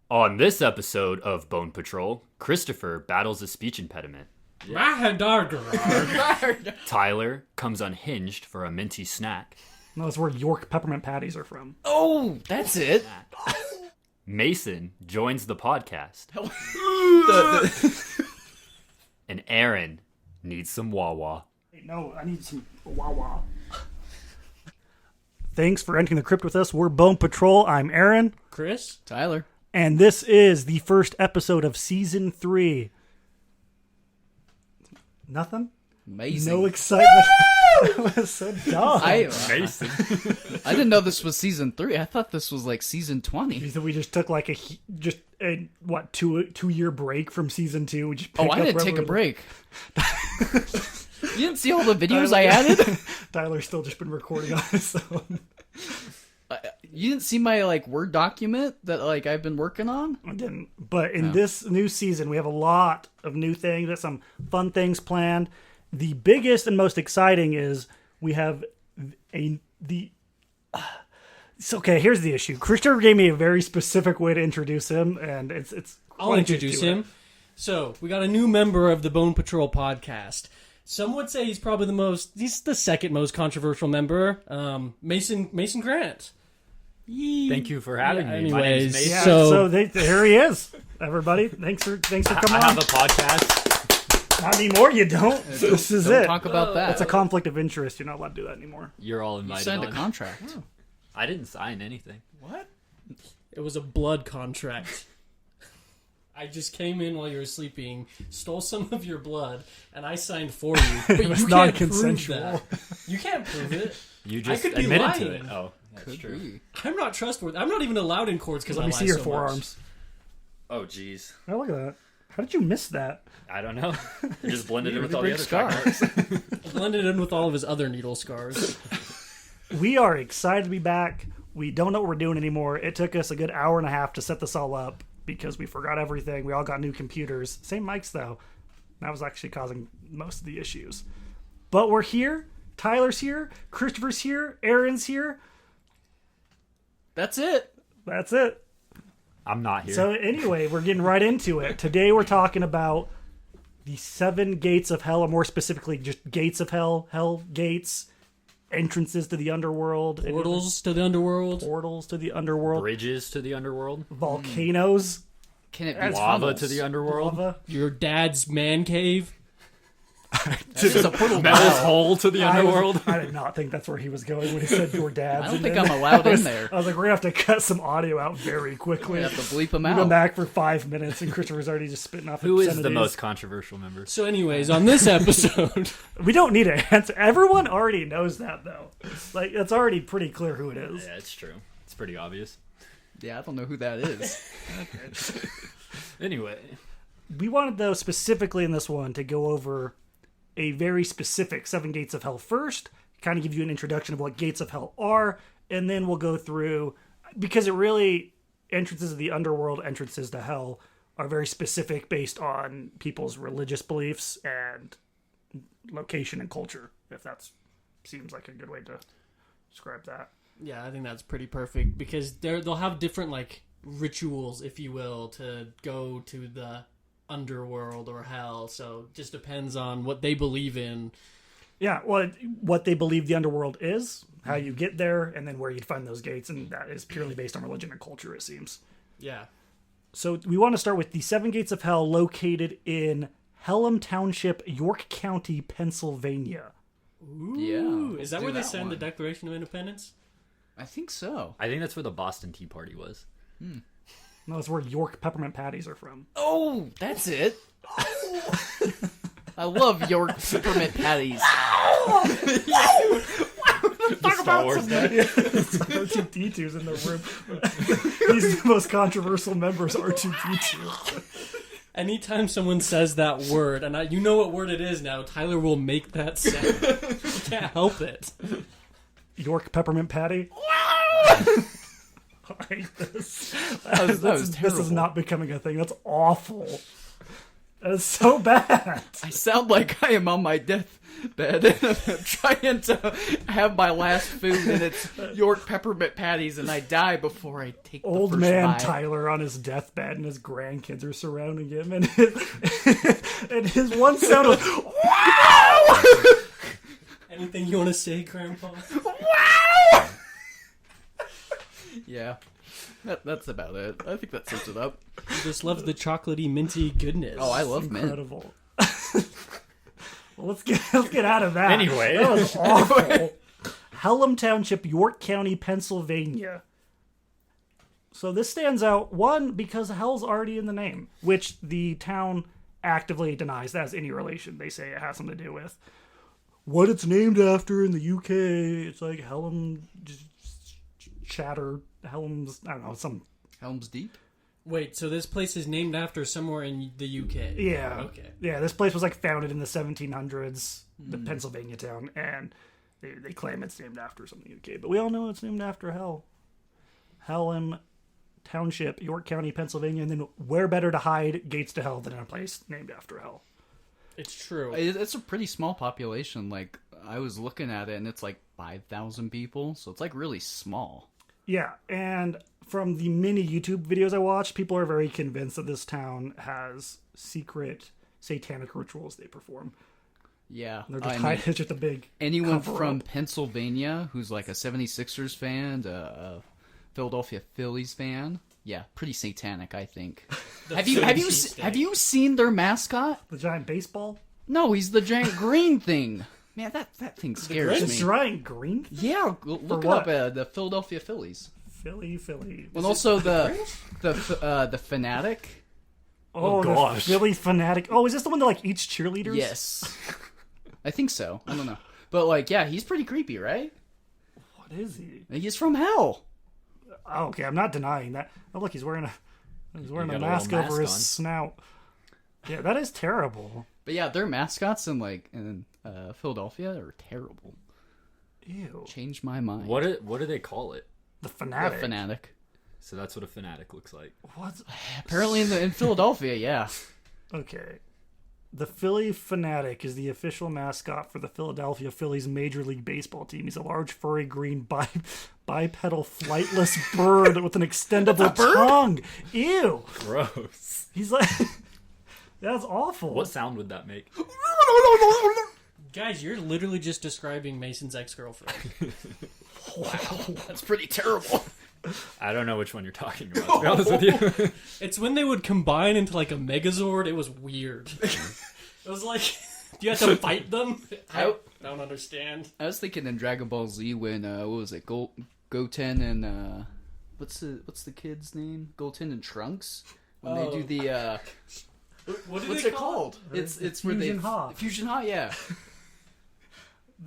On this episode of Bone Patrol, Christopher battles a speech impediment. Tyler comes unhinged for a minty snack. No, that's where York peppermint patties are from. Oh, that's it. Mason joins the podcast. And Aaron needs some Wawa. Hey, no, I need some Wawa. Thanks for entering the crypt with us. We're Bone Patrol. I'm Aaron. Chris? Tyler. And this is the first episode of Season 3. Nothing? Amazing. No excitement. That was so dumb. Mason. I didn't know this was season 3. I thought this was like season 20. So we just took like a 2-year break from Season 2. We just picked I up didn't take a regular- break. You didn't see all the videos I added? Tyler's still just been recording on his own. You didn't see my Word document that I've been working on? I didn't. But in this new season, we have a lot of new things. There's some fun things planned. The biggest and most exciting is we have it's okay. Here's the issue. Christopher gave me a very specific way to introduce him, and it's. I'll introduce him. So, we got a new member of the Bone Patrol podcast. Some would say he's probably he's the second most controversial member. Mason Grant. Thank you for having me. My name's Anyways, Mason. Yeah. So- There he is. Everybody, thanks for coming I on. have a podcast. Not anymore. You don't. This is Don't it. talk about that. It's a conflict of interest. You're not allowed to do that anymore. You're all You invited signed a on. contract. I didn't sign anything. What? It was a blood contract. I just came in while you were sleeping, stole some of your blood, and I signed for you. But you was can't non-consensual. prove that. You can't prove it. You just could be admitted to lying. it. Oh, that's true. Be. I'm not trustworthy. I'm not even allowed in courts because I Let me lie see your so much. forearms. Oh, jeez. Oh, look at that. How did you miss that? I don't know. It just blended in with all Really the big other scar. track marks. Blended in with all of his other needle scars. We are excited to be back. We don't know what we're doing anymore. It took us a good hour and a half to set this all up because we forgot everything. We all got new computers. Same mics, though. That was actually causing most of the issues. But we're here. Tyler's here. Christopher's here. Aaron's here. That's it. That's it. I'm not here. So anyway, we're getting right into it. Today we're talking about the 7 gates of hell, or more specifically just gates of hell, hell gates, entrances to the underworld, Portals to the underworld. portals to the underworld, Bridges to the underworld. volcanoes, Can it be Lava tunnels? to the underworld. lava. Your dad's man cave. There's a portal Metal's now. hole to the underworld. I did not think that's where he was going when he said your dad's. I don't and think then I'm allowed I was- in there. I was like, we're going to have to cut some audio out very quickly. We have to bleep them We've been out. back for 5 minutes and Christopher's already just spitting off Who is the obscenities. most controversial member? So, anyways, on this episode, We don't need to answer. Everyone already knows that, though. Like, it's already pretty clear who it is. Yeah, it's true. It's pretty obvious. Yeah, I don't know who that is. Anyway, We wanted, though, specifically in this one to go over a very specific 7 gates of hell first, kind of give you an introduction of what gates of hell are, and then we'll go through, because it really, entrances to the underworld, entrances to hell, are very specific based on people's religious beliefs and location and culture, if that seems like a good way to describe that. yeah, I think that's pretty perfect because they'll have different rituals, if you will, to go to the underworld or hell. So, just depends on what they believe in. Yeah, well, what they believe the underworld is, how you get there, and then where you'd find those gates, and that is purely based on religion and culture, it seems. Yeah. So we want to start with the 7 gates of hell located in Pelham Township, York County, Pennsylvania. Yeah. Is that do where they that signed the one. Declaration of Independence? I think so. I think that's where the Boston Tea Party was. No, that's where York peppermint patties are from. Oh, that's it. I love York peppermint patties. Star Wars Day. R2-D2's in the room. These are the most controversial members, R2-D2. Anytime someone says that word, and you know what word it is now, Tyler will make that sound. You can't help it. York peppermint patty. I hate this. That was This is terrible. not becoming a thing. That's awful. That's so bad. I sound like I am on my deathbed and I'm trying to have my last food, and it's York peppermint patties, and I die before I take the Old first man bite. Tyler on his deathbed, and his grandkids are surrounding him, and his one sound was wow. Anything you want to say, Grandpa? Yeah, that's about it. I think that sums it up. He just loves the chocolatey, minty goodness. Oh, I love mint. Incredible. Well, let's get out of that. Anyway. That was awful. Pelham Township, York County, Pennsylvania. So this stands out, one, because hell's already in the name, which the town actively denies that has any relation. They say it has something to do with what it's named after in the UK. It's like Pelham Chatter, Pelham's, I don't know, some... Helm's Deep. Wait, so this place is named after somewhere in the UK? Yeah. Okay. Yeah, this place was like founded in the 1700s, the Pennsylvania town, and they claim it's named after something UK. But we all know it's named after hell. Pelham Township, York County, Pennsylvania, and then where better to hide gates to hell than in a place named after hell? It's true. It's a pretty small population. Like, I was looking at it, and it's like 5,000 people, so it's like really small. Yeah, and from the many YouTube videos I watched, people are very convinced that this town has secret satanic rituals they perform. Yeah, They're just I hiding. mean, It's just a big anyone cover from up. Pennsylvania who's like a 76ers fan, a Philadelphia Phillies fan, yeah, pretty satanic, I think. Have you seen their mascot? The giant baseball. No, he's the giant green thing. Man, that thing scares It's me. giant green. Yeah, look it what? up. The Philadelphia Phillies. Philly. And also the fanatic. Oh, the gosh. Philly fanatic. Oh, is this the one that like eats cheerleaders? Yes, I think so. I don't know, but like, yeah, he's pretty creepy, right? What is he? He's from hell. Oh, okay, I'm not denying that. Oh, look, he's wearing a got a mask little over his mask on. snout. Yeah, that is terrible. But yeah, their mascots in Philadelphia are terrible. Ew. Changed my mind. What do they call it? The A fanatic. fanatic? So that's what a fanatic looks like. What? Apparently in Philadelphia, yeah. Okay. The Philly Fanatic is the official mascot for the Philadelphia Phillies Major League Baseball team. He's a large, furry, green, bipedal, flightless bird with an extendable tongue. Ew. Gross. He's like... That's awful. What sound would that make? Guys, you're literally just describing Mason's ex-girlfriend. That's pretty terrible. I don't know which one you're talking about, to be honest with you. It's when they would combine into like a Megazord. It was weird. It was like you had to fight them. I don't understand. I was thinking in Dragon Ball Z when what was it, Goten and what's the kid's name? Goten and Trunks when they do the What's it called? It's where they Fusion Ha. Fusion Ha, yeah.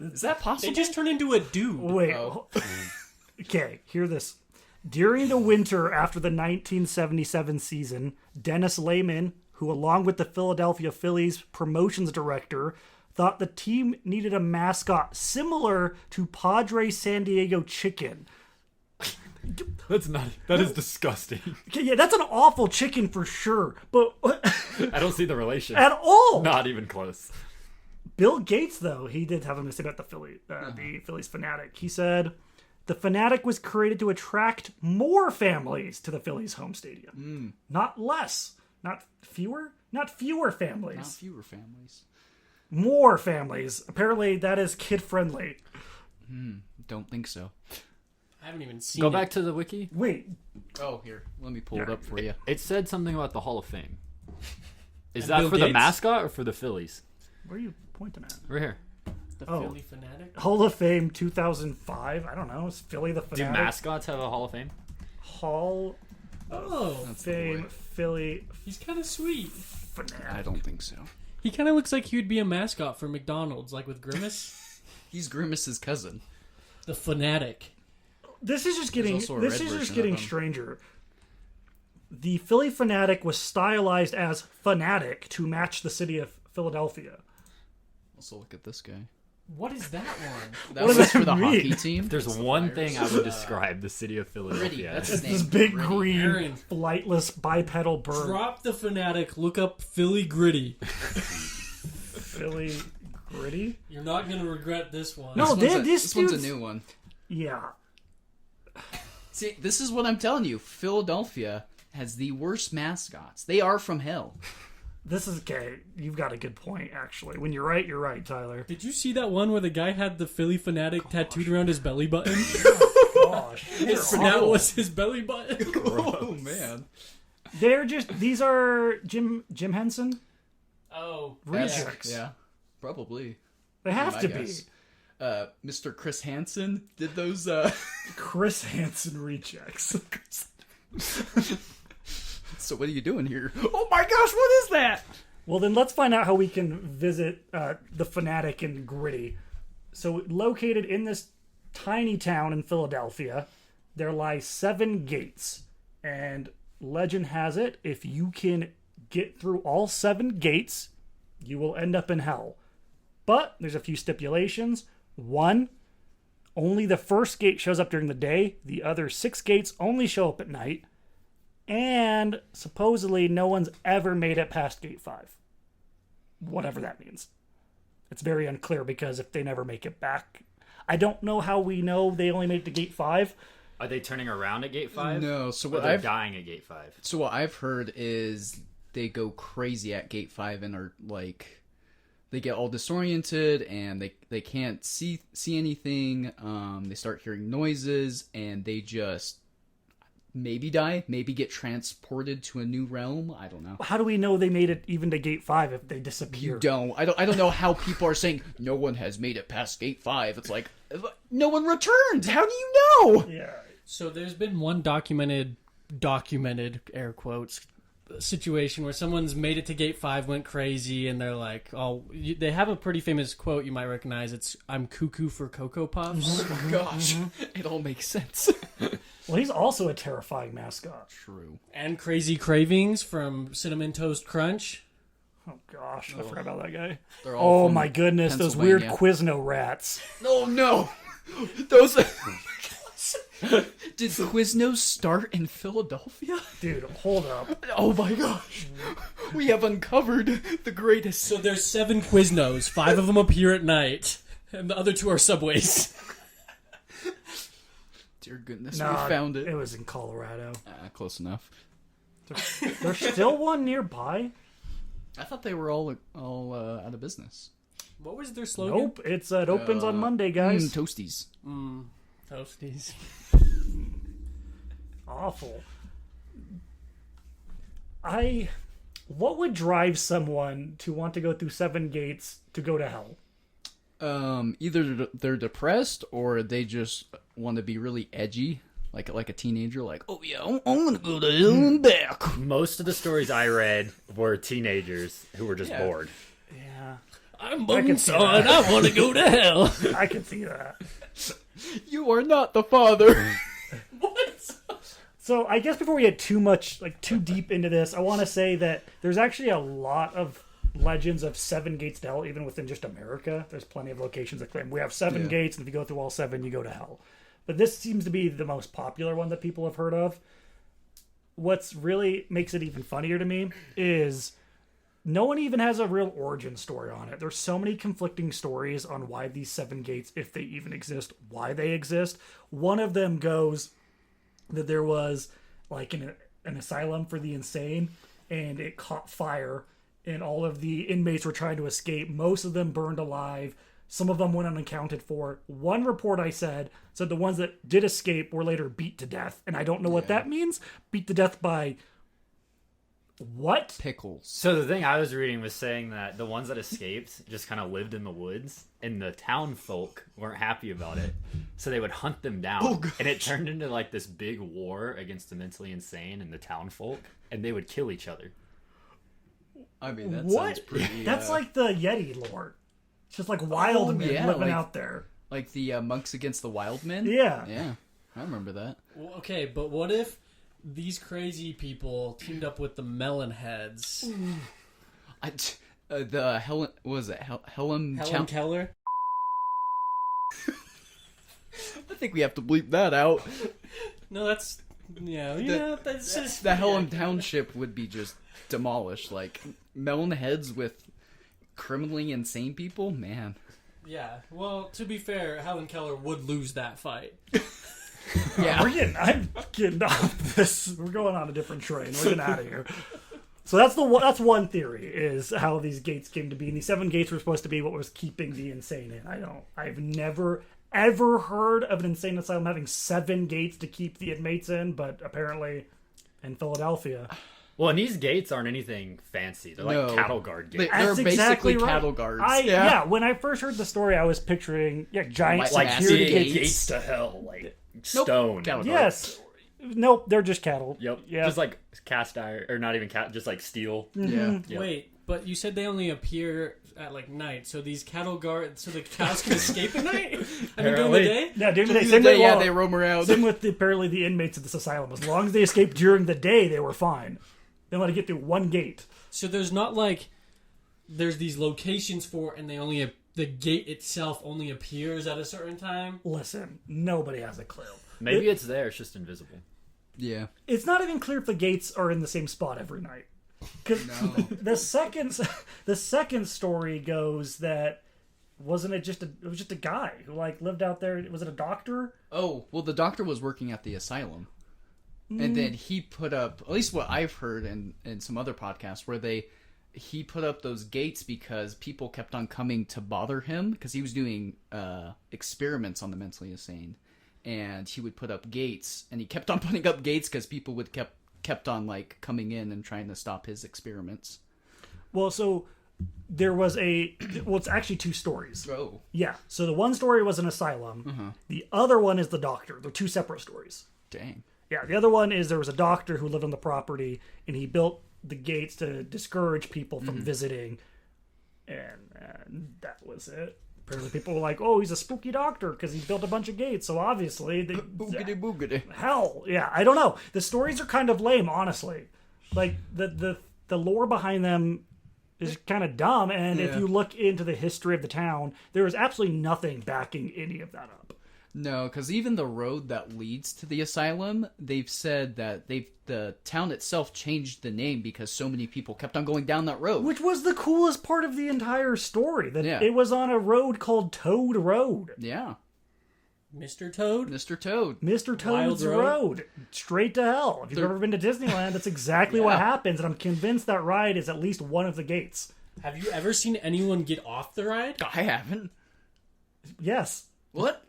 Is that possible? They just turn into a dude. Wait. Oh. Okay, hear this. During the winter after the 1977 season, Dennis Lehman, who along with the Philadelphia Phillies promotions director, thought the team needed a mascot similar to Padre San Diego Chicken. That is disgusting. Okay, yeah, that's an awful chicken for sure, but I don't see the relation. at all. Not even close. Bill Gates, though, he did have something to say about the Phillies Fanatic. He said, the Fanatic was created to attract more families to the Phillies home stadium. Not less. Not fewer. Not fewer families. Not fewer families. More families. Apparently, that is kid-friendly. Don't think so. I haven't even seen Go it. back to the wiki. Wait, Oh, here, let me pull it up for you. It said something about the Hall of Fame. Is And that Bill for the Gates? mascot or for the Phillies? where are you pointing at? Right here. The Oh. Philly Fanatic. Hall of Fame 2005. I don't know. Is Philly the Do Fanatic? mascots have a Hall of Fame? Hall Oh, of Fame Philly he's kind of sweet. Fanatic. I don't think so. He kind of looks like he would be a mascot for McDonald's, like with Grimace. He's Grimace's cousin. The Fanatic. This is just getting also a this red is just version getting of him. stranger. The Philly Fanatic was stylized as Fanatic to match the city of Philadelphia. Also, look at this guy. What is that one? That What does was that for the mean? hockey team. If there's one thing I would describe the city of Gritty. Philadelphia That's as. his This name. big Gritty. green, Aaron. flightless bipedal bird. Drop the fanatic. Look up Philly Gritty. Philly Gritty? You're not gonna regret this one. No, This this one's a dude's- new one. Yeah. See, this is what I'm telling you. Philadelphia has the worst mascots. They are from hell. This is okay. You've got a good point, actually. When you're right, Tyler. Did you see that one where the guy had the Philly fanatic tattooed around his belly button? Gosh. His snout was his belly button. Oh man. These are Jim Henson Oh, rejects. Yeah, probably. They have My to guess. be. Mr. Chris Hansen did those. Chris Hansen rejects. So what are you doing here? Oh my gosh, what is that? Well, then let's find out how we can visit the Fanatic and Gritty. So, located in this tiny town in Philadelphia, there lie 7 gates. And legend has it, if you can get through all 7 gates, you will end up in hell. But there's a few stipulations. 1, only the first gate shows up during the day. The other 6 gates only show up at night. And supposedly no one's ever made it past gate 5. Whatever that means. It's very unclear because if they never make it back, I don't know how we know they only made it to gate 5. Are they turning around at gate 5? No, so Or what they're I've dying at gate 5? so what I've heard is they go crazy at gate 5 and are like they get all disoriented and they can't see anything. They start hearing noises and they just maybe die, maybe get transported to a new realm. I don't know. How do we know they made it even to gate 5 if they You disappear? don't. I don't know how people are saying no one has made it past gate 5. It's like no one returned. How do you know? Yeah. So there's been one documented air quotes situation where someone's made it to gate 5, went crazy, and they're like, oh, they have a pretty famous quote you might recognize. It's, "I'm cuckoo for Cocoa Puffs." Gosh, it all makes sense. Well, he's also a terrifying mascot. True. And Crazy Cravings from Cinnamon Toast Crunch. Oh gosh, I forgot about that guy. They're all Oh from my goodness, those weird Pennsylvania. Quizno rats. Oh no! Those. Did Quiznos start in Philadelphia? Dude, hold up. Oh my gosh! We have uncovered the greatest. So there's 7 Quiznos. 5 of them appear at night, and the other 2 are Subways. Dear goodness, Nah, we found it. It was in Colorado. Close enough. There's still one nearby? I thought they were all out of business. What was their slogan? Nope. It opens on Monday, guys. Toasties. Toasties. Awful. What would drive someone to want to go through 7 gates to go to hell? Either they're depressed or they just want to be really edgy, like a teenager. Like, oh yeah, I'm gonna go to hell and back. Most of the stories I read were teenagers who were just Yeah. bored. Yeah, I'm I can see Bonesaw and I want to go to hell. I can see that. You are not the father. So I guess before we get too deep into this, I want to say that there's actually a lot of legends of 7 gates to hell, even within just America. There's plenty of locations that claim we have 7 Yeah. gates, and if you go through all 7, you go to hell. But this seems to be the most popular one that people have heard of. What's really makes it even funnier to me is no one even has a real origin story on it. There's so many conflicting stories on why these 7 gates, if they even exist, why they exist. One of them goes that there was like an asylum for the insane, and it caught fire, and all of the inmates were trying to escape. Most of them burned alive. Some of them went unaccounted for. One report I said the ones that did escape were later beat to death, and I don't know what that means. Beat to death by what? Pickles. So the thing I was reading was saying that the ones that escaped just kind of lived in the woods, and the town folk weren't happy about it, so they would hunt them down, and it turned into like this big war against the mentally insane and the town folk, and they would kill each other. I mean, that What? sounds pretty. That's like the Yeti lore. It's just like wild men yeah, living like- out there. like the monks against the wild men. Yeah. Yeah, I remember that. Well, okay, but what if these crazy people teamed up with the Melon Heads? The Helen was it Helen Helen Keller? I think we have to bleep that out. No, that's that's just The Hellum Township would be just demolished. Like, melon heads with criminally insane people? Man. Yeah. Well, to be fair, Helen Keller would lose that fight. Yeah. I'm getting off this. We're going on a different train. We're getting out of here. So that's one theory, is how these gates came to be. And these 7 gates were supposed to be what was keeping the insane in. I've never ever heard of an insane asylum having 7 gates to keep the inmates in, but apparently in Philadelphia. Well, and these gates aren't anything fancy. They're like No. cattle guard gates. They're That's basically exactly right. cattle guards. Yeah, when I first heard the story, I was picturing giant like Massive security gates. gates. To hell, like Nope. stone. Cattle guards. Yes. Nope, they're just cattle. Yep. Yeah. Just like cast iron, or not even just like steel. Yeah. Yep. Wait, but you said they only appear at like night, so these cattle guards, so the cows can escape at night? I mean, during the Apparently. day? Yeah, during the day. During Same the day, with, yeah, they roam around. same with apparently the inmates of this asylum. As long as they escaped during the day, they were fine. They let it get through one gate. So there's not like there's these locations for, and they only the gate itself only appears at a certain time. Listen, nobody has a clue. Maybe it's there. It's just invisible. Yeah. It's not even clear if the gates are in the same spot every night. Because the second story goes that it was just a guy who like lived out there. Was it a doctor? Oh, well, the doctor was working at the asylum. And then he put up, at least what I've heard in some other podcasts, where he put up those gates because people kept on coming to bother him because he was doing experiments on the mentally insane. And he would put up gates, and he kept on putting up gates because people would kept on like coming in and trying to stop his experiments. Well, so there was it's actually 2 stories. Oh. Yeah. So the one story was an asylum. The other one is the doctor. They're 2 separate stories. Dang. Yeah, the other one is there was a doctor who lived on the property, and he built the gates to discourage people from visiting, and that was it. Apparently, people were like, "Oh, he's a spooky doctor because he built a bunch of gates." So obviously, Boogity boogity. hell, yeah, I don't know. The stories are kind of lame, honestly. Like the lore behind them is kind of dumb, and if Yeah. you look into the history of the town, there is absolutely nothing backing any of that up. No, because even the road that leads to the asylum, they've said that the town itself changed the name because so many people kept on going down that road. Which was the coolest part of the entire story, that Yeah. it was on a road called Toad Road. Yeah, Mr. Toad? Mr. Toad. Mr. Toad's Wild Road. Straight to hell. If you've ever been to Disneyland, that's exactly what Yeah. happens, and I'm convinced that ride is at least one of the gates. Have you ever seen anyone get off the ride? I haven't. Yes. What?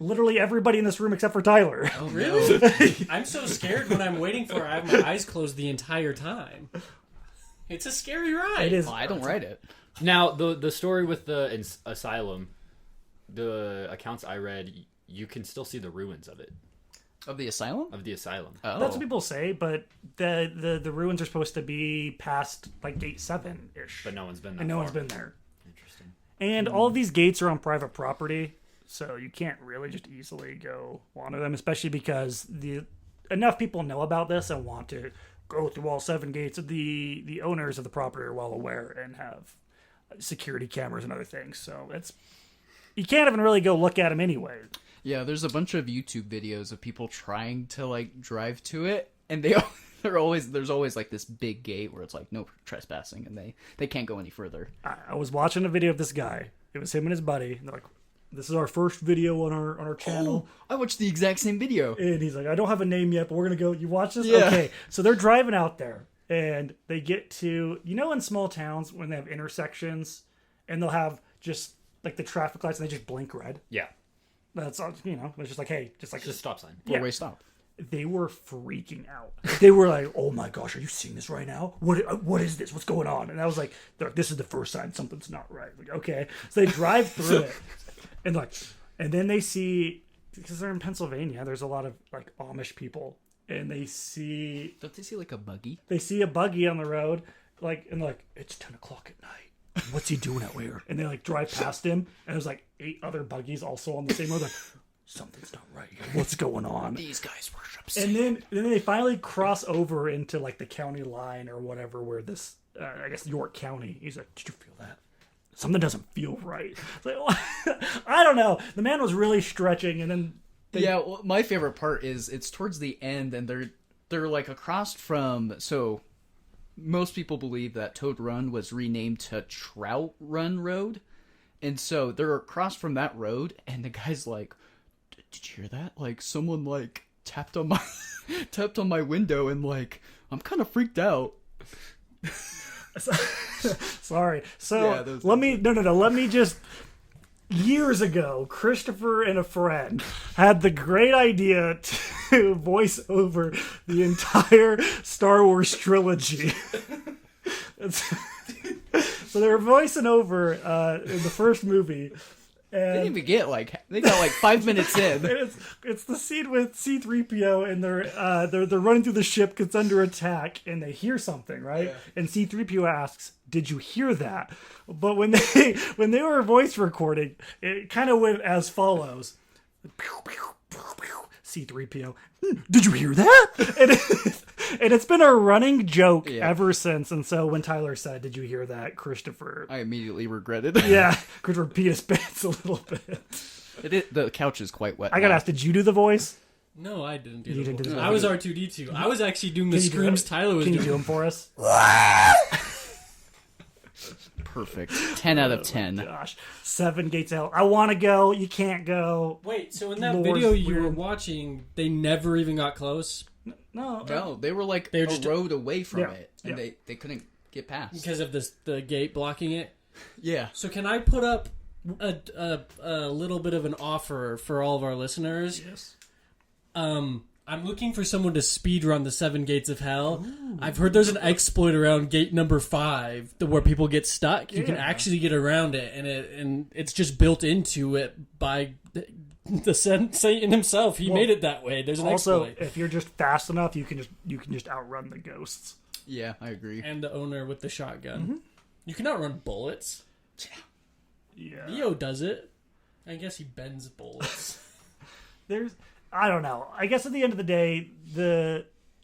Literally everybody in this room except for Tyler. Oh, Really? I'm so scared when I'm waiting for it. I have my eyes closed the entire time. It's a scary ride. It is. Well, I don't write it. Now, the story with the asylum, the accounts I read, you can still see the ruins of it, Of the asylum? of the asylum. Oh. That's what people say, but the ruins are supposed to be past like gate 7-ish. But no one's been there. and no one's been there. Interesting. And all of these gates are on private property, so you can't really just easily go onto them, especially because enough people know about this and want to go through all 7 gates. The owners of the property are well aware and have security cameras and other things, so you can't even really go look at them anyway. Yeah, there's a bunch of YouTube videos of people trying to like drive to it, and there's always like this big gate where it's like no trespassing, and they can't go any further. I was watching a video of this guy. It was him and his buddy. They're like, "This is our first video on our channel." I watched the exact same video. And he's like, "I don't have a name yet, but we're gonna go." You watch this? Yeah. Okay. So they're driving out there, and they get to, in small towns when they have intersections, and they'll have just like the traffic lights, and they just blink red. Yeah. That's all. It's just like, hey, just like Just a stop sign. Yeah. Four-way stop. They were freaking out. They were like, "Oh my gosh, are you seeing this right now? What is this? What's going on?" And I was like, "This is the first sign something's not right." Like, okay. So they drive through it, and then they see, because they're in Pennsylvania, there's a lot of like Amish people, and they see Don't they see like a buggy? a buggy on the road, and like, "It's 10 o'clock at night. What's he doing out here?" And they like drive past him, and there's like 8 other buggies also on the same road. Like, something's not right here. What's going on? These guys worship And then they finally cross over into like the county line or whatever, where this, I guess York County. He's like, "Did you feel that? something doesn't feel right. It's like, I don't know. The man was really stretching, and then Yeah, well, my favorite part is it's towards the end, and they're like across from. So most people believe that Toad Run was renamed to Trout Run Road, and so they're across from that road, and the guy's like, "Did you hear that? Like someone like tapped on my tapped on my window, and like I'm kind of freaked out." Sorry. So Yeah, those let me no. Let me just. Years ago, Christopher and a friend had the great idea to voice over the entire Star Wars trilogy. So they were voicing over in the first movie. They didn't And even get they got like 5 minutes in. it's the scene with C-3PO and they're running through the ship, gets under attack, and they hear something, right? Yeah. And C-3PO asks, "Did you hear that?" But when they were voice recording, it kind of went as follows: C-3PO, "Did you hear that?" And it's been a running joke Yeah. ever since. And so when Tyler said, "Did you hear that?" Christopher, I immediately regretted. yeah, Christopher peed his pants a little bit. The couch is quite wet. I gotta now. ask, did you do the voice? No, I didn't do You the didn't do voice. the I was R2D2. I was actually doing the Can you do screams it? Tyler was Can you doing. do them for us? Perfect. 10 out of 10. Gosh, 7 Gates of Hell. I want to go. You can't go. Wait, so in that Lord's video you were weird. watching, they never even got close No. No, they were like They were a just- road away from Yeah, it, and yeah. they couldn't get past. because of the gate blocking it. Yeah. So can I put up a little bit of an offer for all of our listeners? Yes. I'm looking for someone to speedrun the 7 Gates of Hell. I've heard there's an exploit around gate number 5 where people get stuck. You can Yeah. actually get around it, and it's just built into it by the Satan himself. He Well, made it that way. There's an Also, exploit. if you're just fast enough, you can just outrun the ghosts. Yeah, I agree. And the owner with the shotgun. Mm-hmm. You can outrun bullets. Yeah. Neo does it. I guess he bends bullets. I don't know. I guess at the end of the day,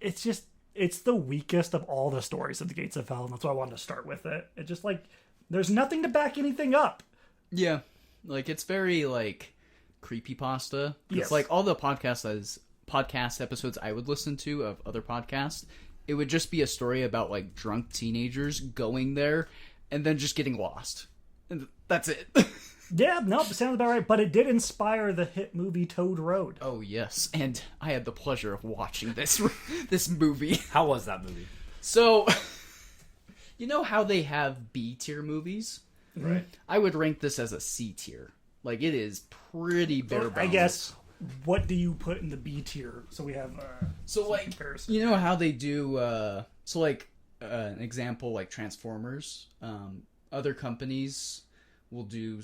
it's the weakest of all the stories of the Gates of Hell, and that's why I wanted to start with it. It just like there's nothing to back anything up. Yeah, like it's very like creepypasta. Yes. It's like all the podcast episodes I would listen to of other podcasts. It would just be a story about like drunk teenagers going there and then just getting lost, and that's it. Yeah, nope, sounds about right. But it did inspire the hit movie Toad Road. Oh yes, and I had the pleasure of watching this this movie. How was that movie? So, you know how they have B tier movies? Right. I would rank this as a C tier. Like it is pretty bare bones. I guess. What do you put in the B tier? So we have So like comparison. you know how they do an example like Transformers. Other companies will do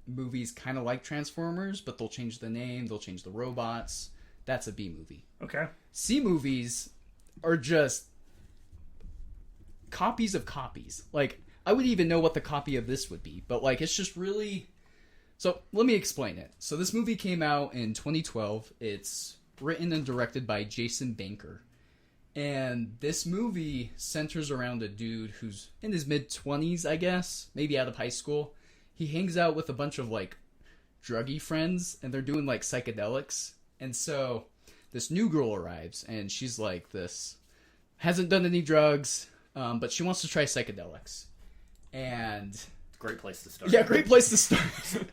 movies kind of like Transformers, but they'll change the name, they'll change the robots. That's a B movie. Okay. C movies are just copies of copies. Like I wouldn't even know what the copy of this would be, but like it's just really. So let me explain it. So this movie came out in 2012. It's written and directed by Jason Banker. And this movie centers around a dude who's in his mid-20s, I guess, maybe out of high school. He hangs out with a bunch of like druggy friends, and they're doing like psychedelics. And so this new girl arrives, and she's like this, hasn't done any drugs, but she wants to try psychedelics. And Great place to start. yeah, great place to start.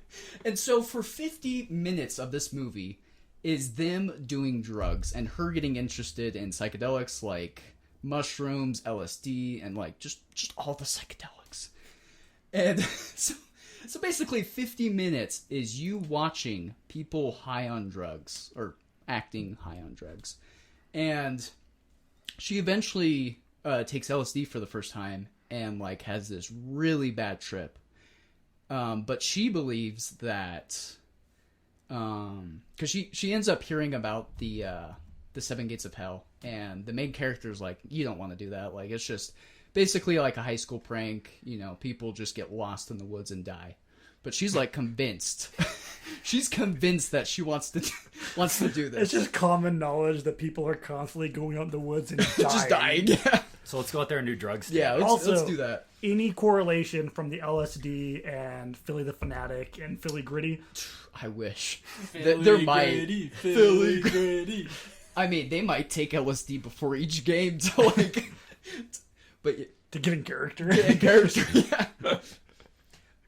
And so for 50 minutes of this movie is them doing drugs and her getting interested in psychedelics like mushrooms, LSD, and like just all the psychedelics. And so basically 50 minutes is you watching people high on drugs or acting high on drugs. And she eventually takes LSD for the first time and like has this really bad trip. But she believes that because she ends up hearing about the 7 Gates of Hell, and the main character is like, you don't want to do that. Like it's just basically like a high school prank. You know, people just get lost in the woods and die. But she's like convinced. She's convinced that she wants to do this. It's just common knowledge that people are constantly going out in the woods and dying. just dying. Yeah. So let's go out there and do drugs. Yeah, let's Also- do that. Any correlation from the LSD and Philly the Fanatic and Philly Gritty? I wish. There might. Philly gritty. I mean, they might take LSD before each game to like. But To get in character. yeah, character. Yeah.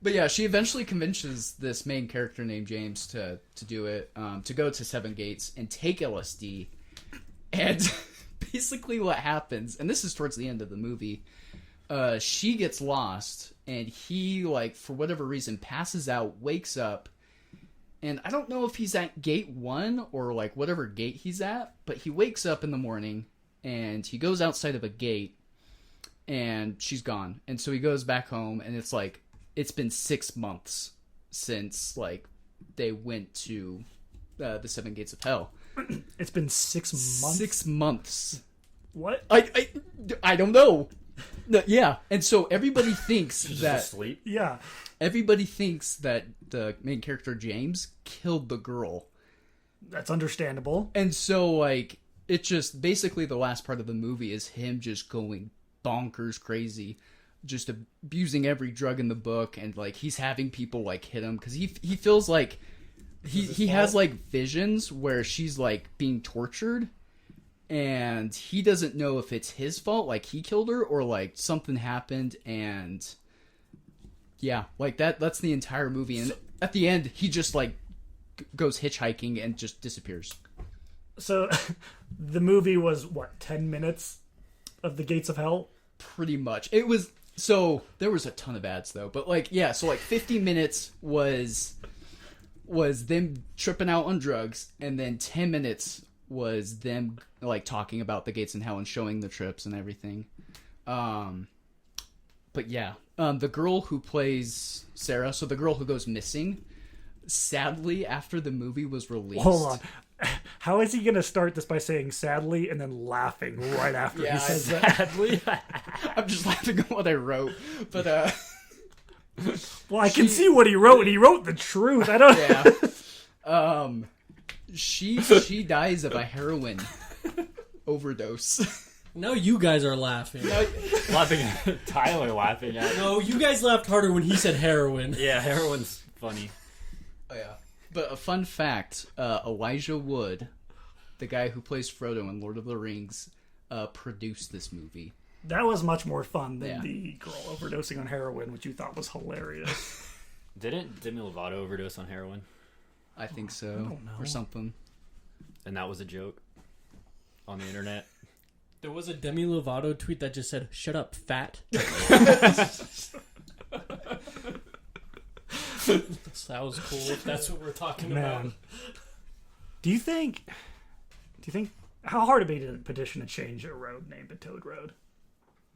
But yeah, she eventually convinces this main character named James to do it, to go to Seven Gates and take LSD. And basically what happens, and this is towards the end of the movie, she gets lost, and he, like, for whatever reason, passes out, wakes up, and I don't know if he's at gate 1 or, like, whatever gate he's at, but he wakes up in the morning, and he goes outside of a gate, and she's gone. And so he goes back home, and it's like, it's been 6 months since, like, they went to the Seven Gates of Hell. It's been 6 months. 6 months. What? I don't know. No, yeah, and so everybody thinks Just that asleep. Yeah. everybody thinks that the main character James killed the girl, That's understandable. and so like it just basically the last part of the movie is him just going bonkers crazy, just abusing every drug in the book, and like he's having people like hit him because he feels like he has like visions where she's like being tortured. And he doesn't know if it's his fault, like he killed her, or like something happened, and yeah, like that's the entire movie. And at the end, he just like goes hitchhiking and just disappears. So the movie was, what, 10 minutes of the Gates of Hell? Pretty much. It was, so there was a ton of ads though, but like, yeah, so like 50 minutes was them tripping out on drugs, and then 10 minutes was them like talking about the gates in hell and showing the trips and everything. But yeah, the girl who plays Sarah, so the girl who goes missing, sadly after the movie was released. Hold on. How is he going to start this by saying sadly and then laughing right after Yeah, he says that? Sadly. I'm just laughing at what I wrote, but Well, I can see what he wrote, and he wrote the truth. I don't yeah. She dies of a heroin overdose. No, you guys are laughing. Laughing at Tyler laughing at. No, you guys laughed harder when he said heroin. Yeah, heroin's funny. Oh yeah. But a fun fact, Elijah Wood, the guy who plays Frodo in Lord of the Rings, produced this movie. That was much more fun than Yeah. the girl overdosing on heroin, which you thought was hilarious. Didn't Demi Lovato overdose on heroin? I think so. don't know. Or something. And that was a joke on the internet. There was a Demi Lovato tweet that just said, "Shut up, fat." That was cool. If that's what we're talking about. Man. Do you think how hard would it be to petition to change a road named to Toad Road?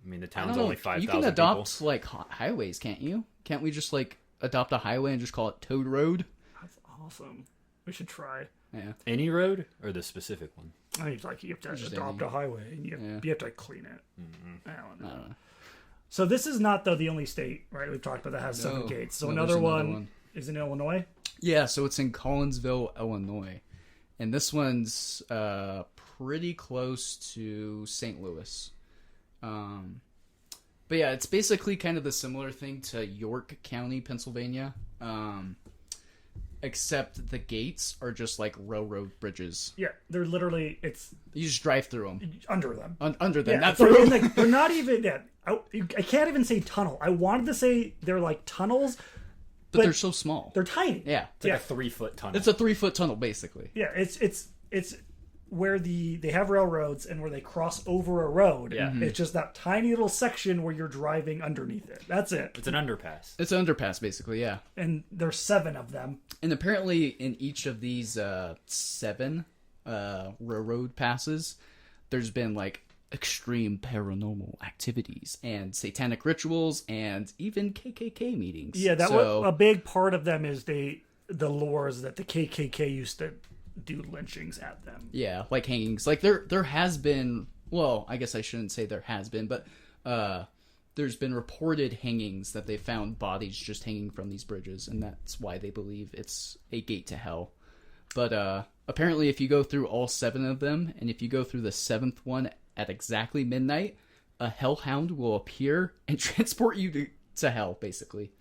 I mean, the I town's don't know. only 5,000 You can people. adopt like highways, can't you? Can't we just like adopt a highway and just call it Toad Road? That's awesome. We should try. Yeah. Any road or the specific one? I mean, like you have to Just adopt any. a highway, and you Yeah. have to clean it. I don't know. I don't know. So this is not though the only state, right? We've talked about that has seven No. gates. So No, another there's one is in Illinois. Yeah, so it's in Collinsville, Illinois. And this one's pretty close to St. Louis. But yeah, it's basically kind of the similar thing to York County, Pennsylvania. Except the gates are just like railroad bridges. Yeah, they're literally it's You just drive through them. under them. Under them, Yeah, not so, through and, them. like, they're not even. Yeah, I can't even say tunnel. I wanted to say they're like tunnels, But they're so small. they're tiny. Yeah. It's like Yeah. a 3-foot tunnel. It's a 3-foot tunnel, basically. Yeah, it's where they have railroads and where they cross over a road. Yeah. Mhm. It's just that tiny little section where you're driving underneath it. That's it. It's an underpass. It's an underpass, basically, yeah. And there's 7 of them. And apparently, in each of these 7 railroad passes, there's been like extreme paranormal activities and satanic rituals and even KKK meetings. Yeah, that so, was a big part of them. Is the lore is that the KKK used to do lynchings at them. yeah, like hangings. Like there has been. Well, I guess I shouldn't say there has been, but there's been reported hangings that they found bodies just hanging from these bridges, and that's why they believe it's a gate to hell. But apparently, if you go through all 7 of them, and if you go through the 7th one at exactly midnight, a hellhound will appear and transport you to hell, basically.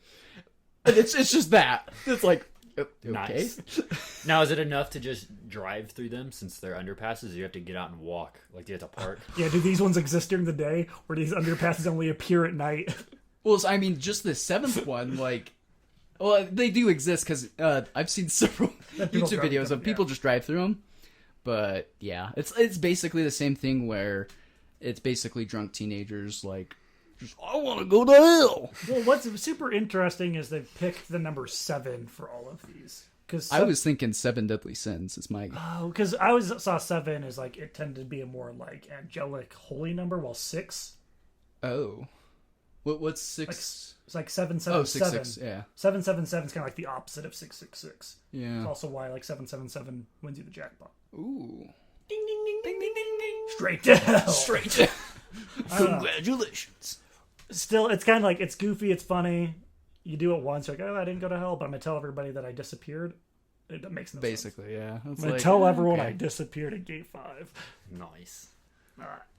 And it's just that. It's like, okay. Nice. Now, is it enough to just drive through them since they're underpasses? Or you have to get out and walk, like you have to park. Yeah, do these ones exist during the day, or do these underpasses only appear at night? Well, I mean, just the seventh one, like, well, they do exist because I've seen several YouTube drive videos them, of people just drive through them. But yeah, it's basically the same thing where it's basically drunk teenagers like, just, I want to go to hell. Well, what's super interesting is they've picked the number 7 for all of these. Because I was thinking 7 Deadly Sins is my. because I always saw 7 as like it tended to be a more like angelic holy number, while 6 Oh, what's 6? it's like 777. Oh, 666. Yeah, 777 is kind of like the opposite of 666. yeah. Also, why like 777 wins you the jackpot. Ooh, Ding ding ding ding ding ding ding. Straight to hell. straight. To... Congratulations. Still, it's kind of like it's goofy, it's funny. You do it once, you're like, oh, I didn't go to hell, but I'm gonna tell everybody that I disappeared. It makes no sense. Basically, yeah. It's I'm gonna like, tell everyone okay. I disappeared at Gate 5. Nice.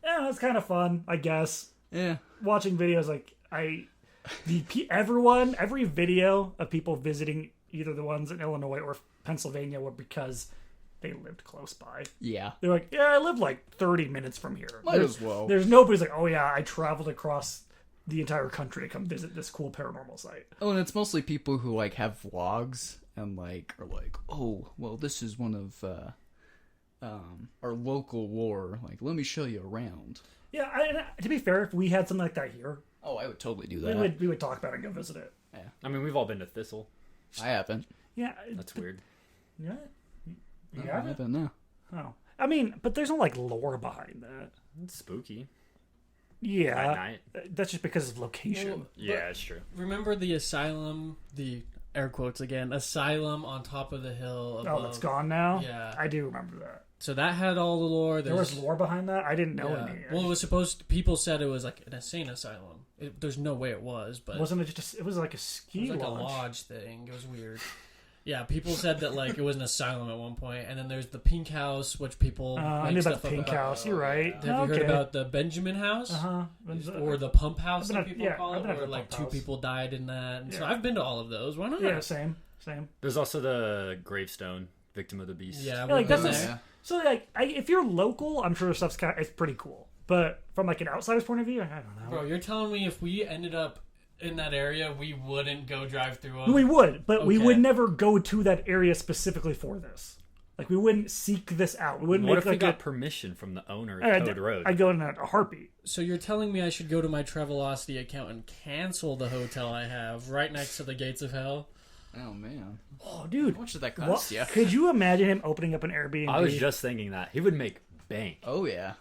Yeah, it's kind of fun, I guess. Yeah. Watching videos like every video of people visiting either the ones in Illinois or Pennsylvania were because they lived close by. Yeah. They're like, yeah, I live like 30 minutes from here. Might as well. There's nobody's like, oh yeah, I traveled across the entire country to come visit this cool paranormal site. Oh, and it's mostly people who like have vlogs and like are like, oh, well, this is one of our local lore. Like, let me show you around. Yeah, to be fair, if we had something like that here, Oh, I would totally do we that. would talk about it and go visit it. I mean, we've all been to Thistle. I haven't. Yeah, That's weird. yeah, I yeah. haven't. No. Oh, I mean, but there's no like lore behind that. It's spooky. Yeah, At night. that's just because of location. Well, Yeah, it's true. Remember the asylum, the air quotes again, asylum on top of the hill above. Oh, that's gone now? Yeah. I do remember that. So that had all the lore. There was lore behind that? I didn't know Yeah. any. Well, it was supposed. People said it was like an insane asylum. There's no way it was, but Wasn't it just it was like a it ski was like lodge. a lodge thing. It was weird. Yeah, people said that like it was an asylum at one point, and then there's the Pink House, which people. I make knew about stuff the up Pink about. House. You're right. Have you heard Okay. about the Benjamin House? Uh-huh. Or the Pump House, I've some been people at- yeah, call I've it, been at where the like Pump 2 House. people died in that. And so Yeah. I've been to all of those. Why not? Yeah, same. There's also the gravestone, Victim of the Beast. Yeah, Yeah, like we've been that's there. a, so like if you're local, I'm sure stuff's it's pretty cool. But from like an outsider's point of view, I don't know. Bro, you're telling me if we ended up in that area, we wouldn't go drive through them? We would, but we Okay. would never go to that area specifically for this. Like we wouldn't seek this out. We wouldn't What make if we like got permission from the owner of I'd Toad Road? I'd go in a heartbeat. So you're telling me I should go to my Travelocity account and cancel the hotel I have right next to the gates of hell? Oh man. Oh, dude. How much did that What, cost? Yeah. Could you imagine him opening up an Airbnb? I was just thinking that. He would make bank. Oh yeah.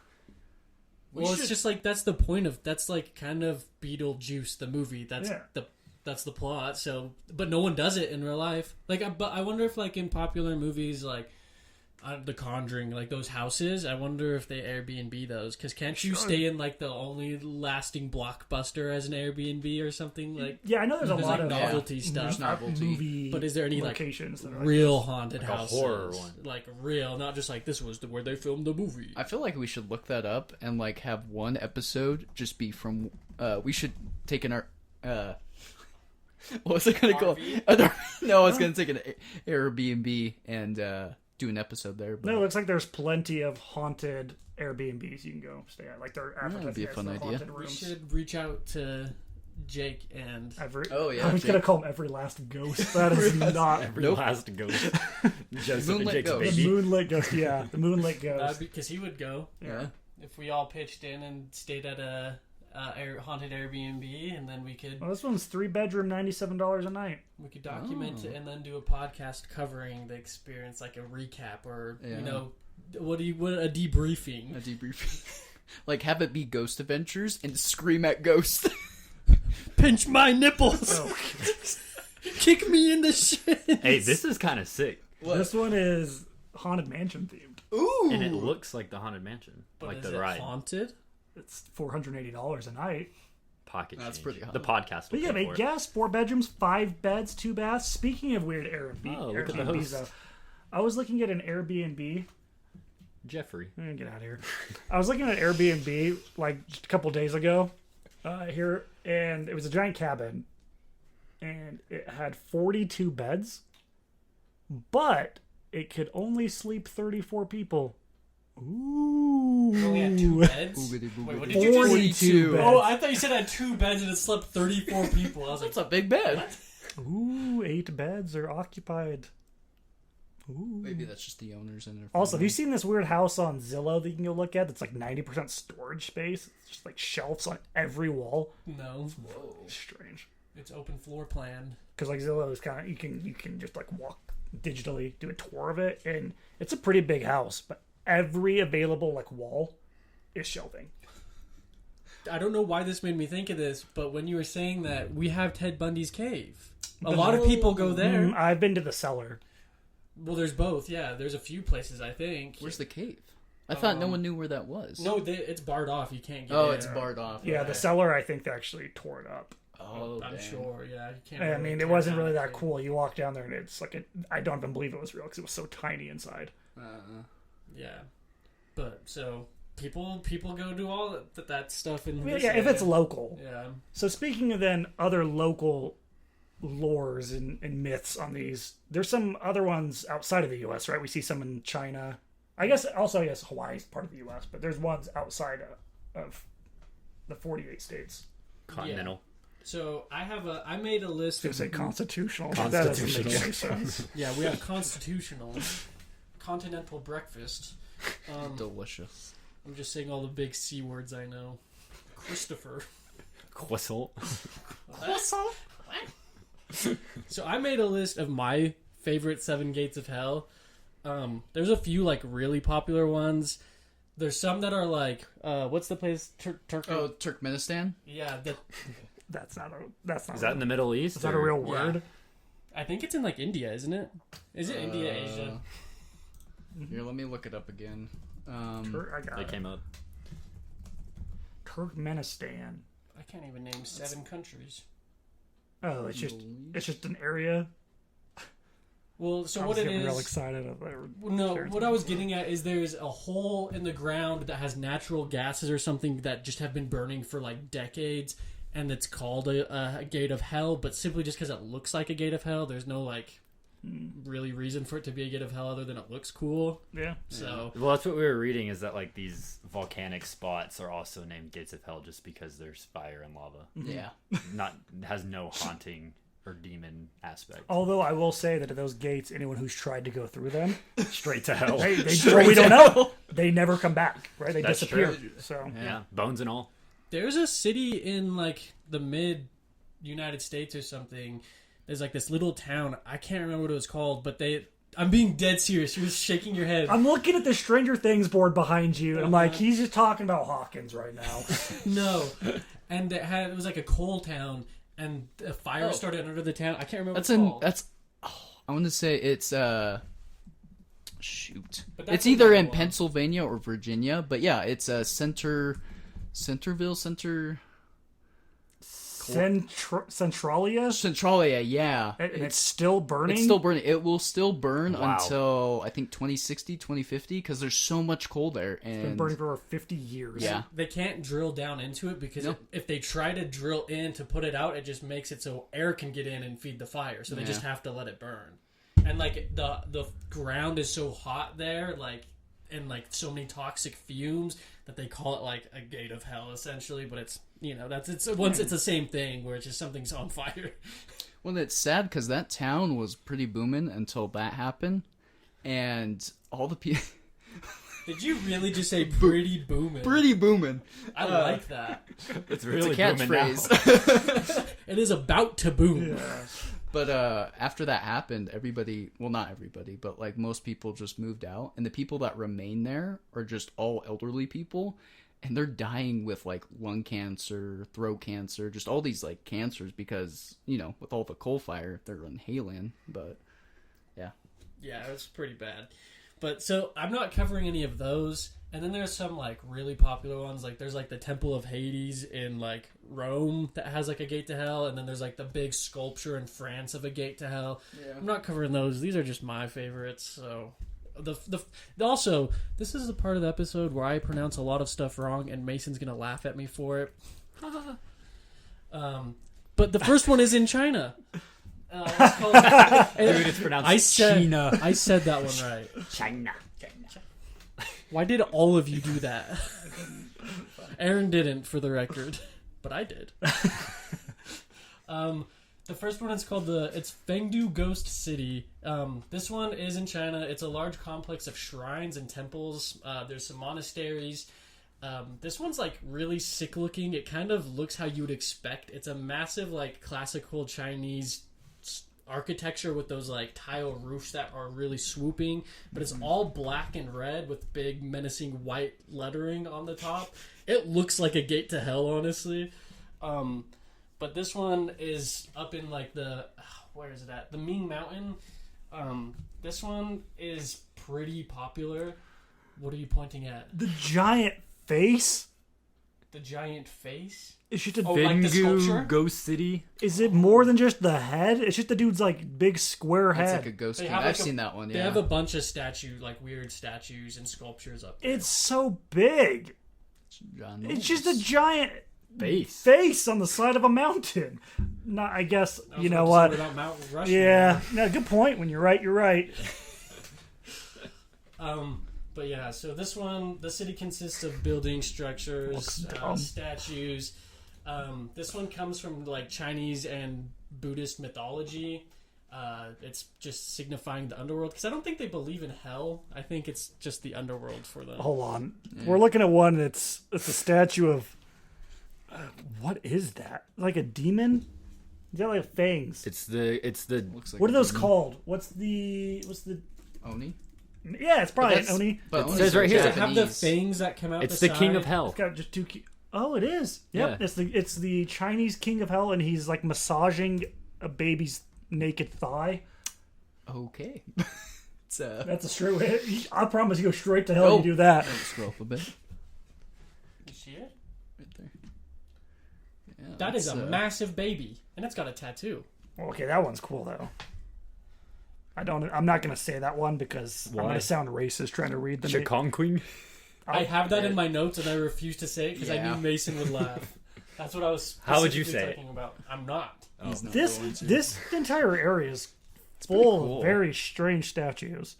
Well, it's just like that's the point of that's like kind of Beetlejuice the movie. That's Yeah. the plot. So, but no one does it in real life. But I wonder if like in popular movies like The Conjuring, like those houses, I wonder if they Airbnb those. Because can't you stay in like the only lasting blockbuster as an Airbnb or something like? Yeah, I know there's a There's lot like of novelty stuff. There's novelty. movie But is there any like locations that are like real haunted Like a houses? horror one. Like real, not just like this was where they filmed the movie. I feel like we should look that up and like have one episode just be from. We should take an what was it gonna call? No, I was gonna take an Airbnb and do an episode there. But No, it looks like there's plenty of haunted Airbnbs you can go stay at. Like they're that'd advertising be a as fun the idea. haunted We rooms. should reach out to Jake and Oh, yeah, I was Jake. gonna call him Every Last Ghost. That is not Every Nope. last ghost. Joseph and Moonlit Jake's Ghost. the baby. Moonlit Ghost. Yeah, the Moonlit Ghost. because he would go yeah. if we all pitched in and stayed at a haunted Airbnb, and then we could Well, this one's 3-bedroom, $97 a night. document Oh. it and then do a podcast covering the experience, like a recap or Yeah. you know what a debriefing. A debriefing. Like have it be Ghost Adventures and scream at Ghost. Pinch my nipples, Oh. kick me in the shins. Hey, this is kind of sick. This one is Haunted Mansion themed. Ooh. And it looks like the Haunted Mansion. But like is the it ride. haunted? It's $480 a night. Pocket That's change. pretty hot. The podcast will But yeah, pay but for it. yes, 4 bedrooms, 5 beds, 2 baths. Speaking of weird Oh, look at the Airbnbs, host. though, I was looking at an Airbnb Jeffrey. Get out of here. I was looking at Airbnb like just a couple days ago here, and it was a giant cabin, and it had 42 beds, but it could only sleep 34 people. Ooh. You only had 2 beds? Oogity boogity. Wait, what did you just say? 42 beds. Oh, I thought you said it had 2 beds and it slept 34 people. I was like, That's a big bed. Ooh, 8 beds are occupied. Ooh. Maybe that's just the owners and their Also, have you family. seen this weird house on Zillow that you can go look at that's like 90% storage space? It's just like shelves on every wall. no, Strange. it's open floor plan. Because like Zillow is kind of, you can just like walk digitally, do a tour of it, and it's a pretty big house, but every available like wall is shelving. I don't know why this made me think of this, but when you were saying that, we have Ted Bundy's cave. A lot of people go there. I've been to the cellar. Well, there's both. Yeah, there's a few places, I think. Where's the cave? I thought no one knew where that was. No, it's barred off. You can't get Oh, in. it's barred off. Yeah, okay. the cellar, I think they actually tore it up. Oh, I'm dang. sure. Yeah, you can't. I really mean, it tear wasn't down really the that cave. cool. You walk down there and it's like, I don't even believe it was real because it was so tiny inside. Yeah, but so people go do all that stuff in. Yeah, this if it's area. local. Yeah. So speaking of then other local lores and myths on these, there's some other ones outside of the U.S., right? We see some in China. I guess also, yes, Hawaii is part of the U.S., but there's ones outside of the 48 states. Continental. So I made a list I of was going to say constitutional. But that doesn't make any sense. Yeah, we have constitutional, continental breakfast. Delicious. I'm just saying all the big C words I know. Christopher. Croissant. So I made a list of my favorite 7 gates of hell. There's a few like really popular ones. There's some that are like, what's the place? Turkey. Oh, Turkmenistan? Yeah, That's not Is that in the Middle East? is that a or- real word? I think it's in like India, isn't it? Is it India, Asia? Here, let me look it up again. I got They it. came up. Turkmenistan. I can't even name 7 countries. Oh, it's just an area. Well, so I what was it getting real is? excited. No, what I was getting at is there's a hole in the ground that has natural gases or something that just have been burning for like decades, and it's called a gate of hell. But simply just because it looks like a gate of hell, there's no like really reason for it to be a gate of hell other than it looks cool. Yeah. So Well, that's what we were reading, is that like these volcanic spots are also named gates of hell just because there's fire and lava. Yeah. Not has no haunting or demon aspect. Although I will say that at those gates, anyone who's tried to go through them, Straight to hell. we don't know. They never come back, right? They That's disappear. true. So Yeah, bones and all. there's a city in like the mid United States or something. There's like this little town. I can't remember what it was called, but I'm being dead serious. You're shaking your head. I'm looking at the Stranger Things board behind you, and I'm like, he's just talking about Hawkins right now. No, and it was like a coal town, and a fire started under the town. I can't remember. That's what it's called. I want to say it's shoot. But that's It's either another in one. Pennsylvania or Virginia, but yeah, it's Centerville. Centralia, Centralia, yeah. and it's still burning. It's still burning. It will still burn Wow. until I think 2060, 2050 because there's so much coal there. been And burning for over 50 years. yeah, They can't drill down into it because Nope. if they try to drill in to put it out, it just makes it so air can get in and feed the fire. So they just Yeah. have to let it burn. And like the ground is so hot there, like and like so many toxic fumes that they call it like a gate of hell essentially. But it's it's the same thing where it's just something's on fire. well, it's sad because that town was pretty booming until that happened, and all the people Did you really just say pretty booming? pretty booming. I like that. It's It's really a booming now. catchphrase. It is about to boom. Yeah. But after that happened, everybody, well, not everybody, but like most people just moved out. And the people that remain there are just all elderly people. And they're dying with like lung cancer, throat cancer, just all these like cancers because, with all the coal fire, they're inhaling. But yeah. Yeah, it was pretty bad. But so I'm not covering any of those. And then there's some like really popular ones. Like there's like the Temple of Hades in like Rome that has like a gate to hell. And then there's like the big sculpture in France of a gate to hell. Yeah. I'm not covering those. These are just my favorites. So Also, this is the part of the episode where I pronounce a lot of stuff wrong, and Mason's gonna laugh at me for it. But the first one is in China. It's called, Dude, it's pronounced I said China. I said that one right. China. Why did all of you do that? Aaron didn't, for the record, but I did. The first one is called it's Fengdu Ghost City. This one is in China. It's a large complex of shrines and temples. There's some monasteries. This one's like really sick looking. It kind of looks how you would expect. It's a massive like classical Chinese architecture with those like tile roofs that are really swooping, but it's all black and red with big menacing white lettering on the top. It looks like a gate to hell, honestly. But this one is up in like where is it at? The Ming Mountain. This one is pretty popular. What are you pointing at? The giant face? The giant face? It's just a like the sculpture? Ghost City. Is it more than just the head? It's just the dude's like big square It's head. like a ghost They king. have, I've like, seen that one. They Yeah. have a bunch of weird statues and sculptures up there. It's so big. John It's just a giant Face. face on the side of a mountain. Not, I guess, I was you know about to say what? about Mount Rushmore. Yeah, no, good point. When you're right, you're right. But yeah, so this one, the city consists of building Looks structures, dumb. statues. This one comes from like Chinese and Buddhist mythology. It's just signifying the underworld because I don't think they believe in hell. I think it's just the underworld for them. Hold on. We're looking at one that's a statue of what is that? Like a demon? Is that like fangs? It's the Looks like What are a those demon. called? What's the Oni? Yeah, it's probably an That's- Oni. But It Onis says are right here. Does it have the Japanese. fangs that come out? it's the the king of side? hell. It's got just two Oh, it is. Yep. Yeah. It's the Chinese king of hell and he's like massaging a baby's naked thigh. Okay. It's That's a straight way. I promise you go straight to hell Oh. when you do that. scroll up a bit. You see it? Right there. Yeah, That is that's, a massive baby, and it's got a tattoo. Okay, that one's cool though. I'm not gonna say that one because I'm Why? gonna sound racist trying to read the name. Chikong Queen. I have that in my notes, and I refuse to say it because I Yeah. knew Mason would laugh. That's what I was. How would you specifically say it? talking about. I'm not. He's not This going to. this entire area is pretty full cool. of very strange statues.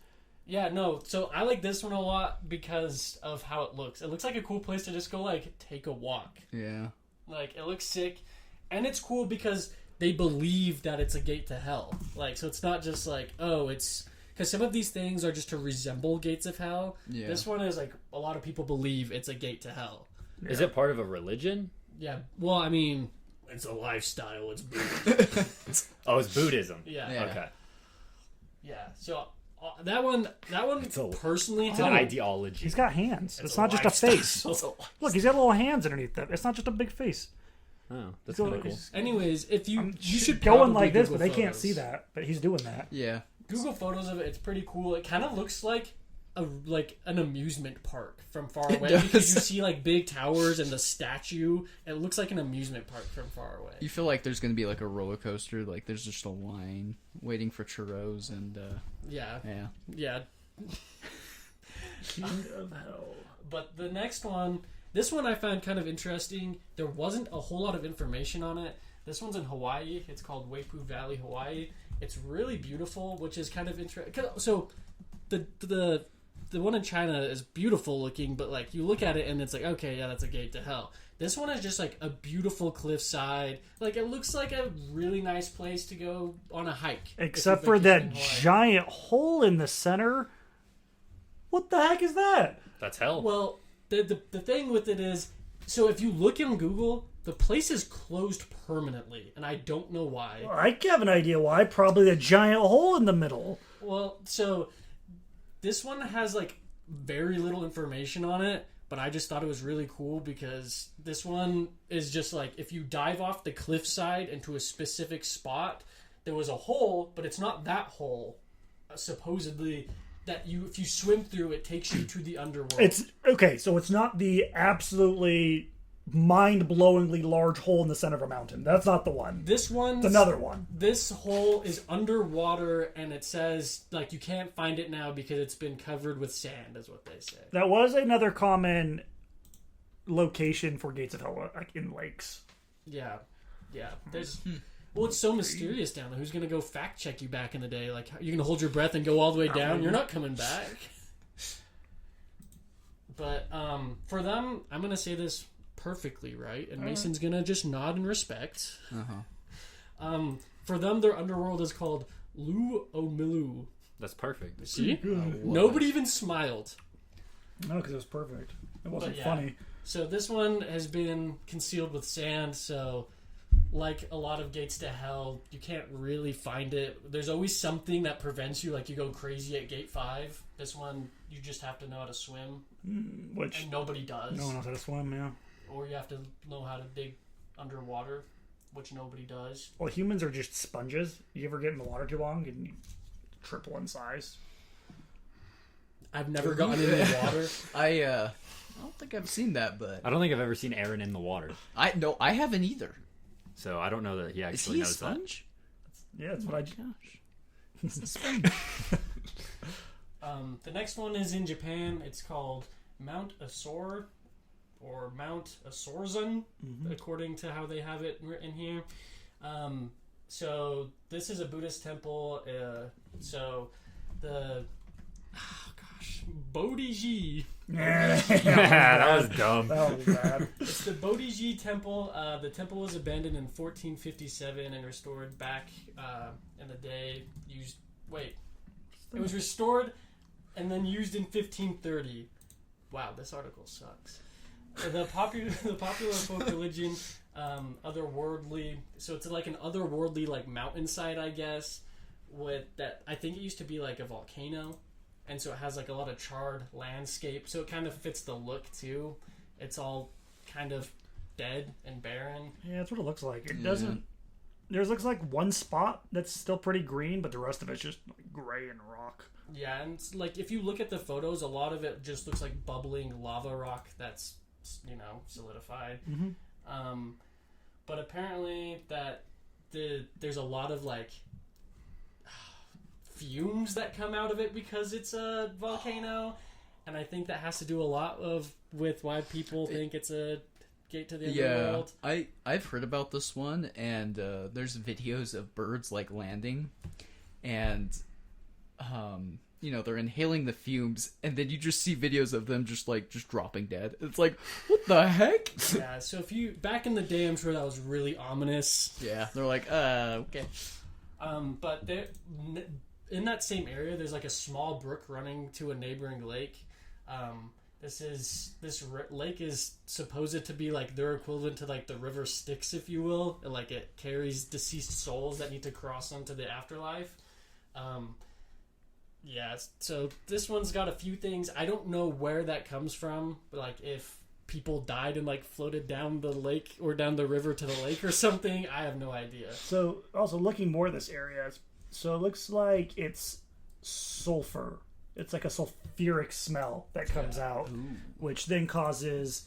Yeah, no. So I like this one a lot because of how it looks. It looks like a cool place to just go like take a walk. Yeah. Like it looks sick, and it's cool because they believe that it's a gate to hell. Like so, it's not just like it's because some of these things are just to resemble gates of hell. Yeah. This one is like a lot of people believe it's a gate to hell. Is it part of a religion? Yeah. Well, I mean, it's a lifestyle. It's Buddhism. Oh, it's Buddhism. Yeah. Yeah. Okay. Yeah. So that one personally, It's an ideology. He's got hands. It's a not just a face. lifestyle. Look, he's got little hands underneath them. It's not just a big face. Oh, that's So kind of cool. he's Anyways, if you should going probably like this, Google but they can't photos. see that. But he's doing that. Yeah. Google photos of it. It's pretty cool. It kind of looks like an amusement park from far away does. because you see like big towers and the statue. It looks like an amusement park from far away. You feel like there's gonna be like a roller coaster. Like there's just a line waiting for churros and Yeah. yeah. King of hell. But the next one, this one I found kind of interesting. There wasn't a whole lot of information on it. This one's in Hawaii. It's called Waipu Valley, Hawaii. It's really beautiful, which is kind of interesting. So the one in China is beautiful looking, but like you look at it and it's like, okay, yeah, that's a gate to hell. This one is just like a beautiful cliffside. Like it looks like a really nice place to go on a hike. if Except you're for that vacationing in Hawaii. giant hole in the center. What the heck is that? That's hell. Well, the thing with it is, so if you look in Google, the place is closed permanently, and I don't know why. I have an idea why. Probably a giant hole in the middle. Well, so this one has like very little information on it, but I just thought it was really cool because this one is just like if you dive off the cliffside into a specific spot, there was a hole, but it's not that hole. Supposedly, that if you swim through, it takes you to the underworld. It's okay. So it's not the absolutely mind-blowingly large hole in the center of a mountain. That's not the one. This one's It's another one. This hole is underwater, and it says like you can't find it now because it's been covered with sand, is what they say. That was another common location for Gates of Hell, like in lakes. Yeah. There's. Well, it's so mysterious down there. Who's gonna go fact check you back in the day? Like, you're gonna hold your breath and go all the way down. You're not coming back. But for them, I'm gonna say this perfectly right, and Mason's gonna just nod in respect. For them, their underworld is called Lu Omilu. That's perfect. See, nobody even smiled. No, because it was perfect. It wasn't But yeah. funny. So this one has been concealed with sand, so like a lot of Gates to Hell, you can't really find it. There's always something that prevents you, like you go crazy at Gate 5. This one, you just have to know how to swim, Which and nobody does. no one knows how to swim, yeah. Or you have to know how to dig underwater, which nobody does. Well, humans are just sponges. You ever get in the water too long and you triple in size? I've never gotten in the water. I don't think I've seen that, but I don't think I've ever seen Aaron in the water, I haven't either. so I don't know that he Is actually he a knows that. sponge? Yeah, that's what I... Gosh. The next one is in Japan. It's called Mount Asor, or Mount Asorzan, according to how they have it written here. So this is a Buddhist temple. So the Bodhiji. That was dumb. That was bad. It's the Bodhiji temple. The temple was abandoned in 1457 and restored back in the day. It was restored and then used in 1530. Wow, this article sucks. The popular folk religion, otherworldly. So it's like an otherworldly like mountainside, I guess. With that, I think it used to be like a volcano, and so it has like a lot of charred landscape. So it kind of fits the look too. It's all kind of dead and barren. Yeah, that's what it looks like. It doesn't... There's looks like one spot that's still pretty green, but the rest of it's just like gray and rock. Yeah, and it's like if you look at the photos, a lot of it just looks like bubbling lava rock that's, solidified. But apparently there's a lot of like fumes that come out of it because it's a volcano, and I think that has to do a lot with why people think it's a gate to the underworld. I've heard about this one, and there's videos of birds like landing, and they're inhaling the fumes, and then you just see videos of them just dropping dead. It's like, what the heck? Yeah, so back in the day, I'm sure that was really ominous. Yeah, they're like, okay. But in that same area, there's like a small brook running to a neighboring lake. This lake is supposed to be like their equivalent to like the river Styx, if you will. Like it carries deceased souls that need to cross onto the afterlife. Yeah, so this one's got a few things. I don't know where that comes from, but like if people died and like floated down the lake or down the river to the lake or something, I have no idea. So, also looking more at this area, so it looks like it's sulfur. It's like a sulfuric smell that comes out, which then causes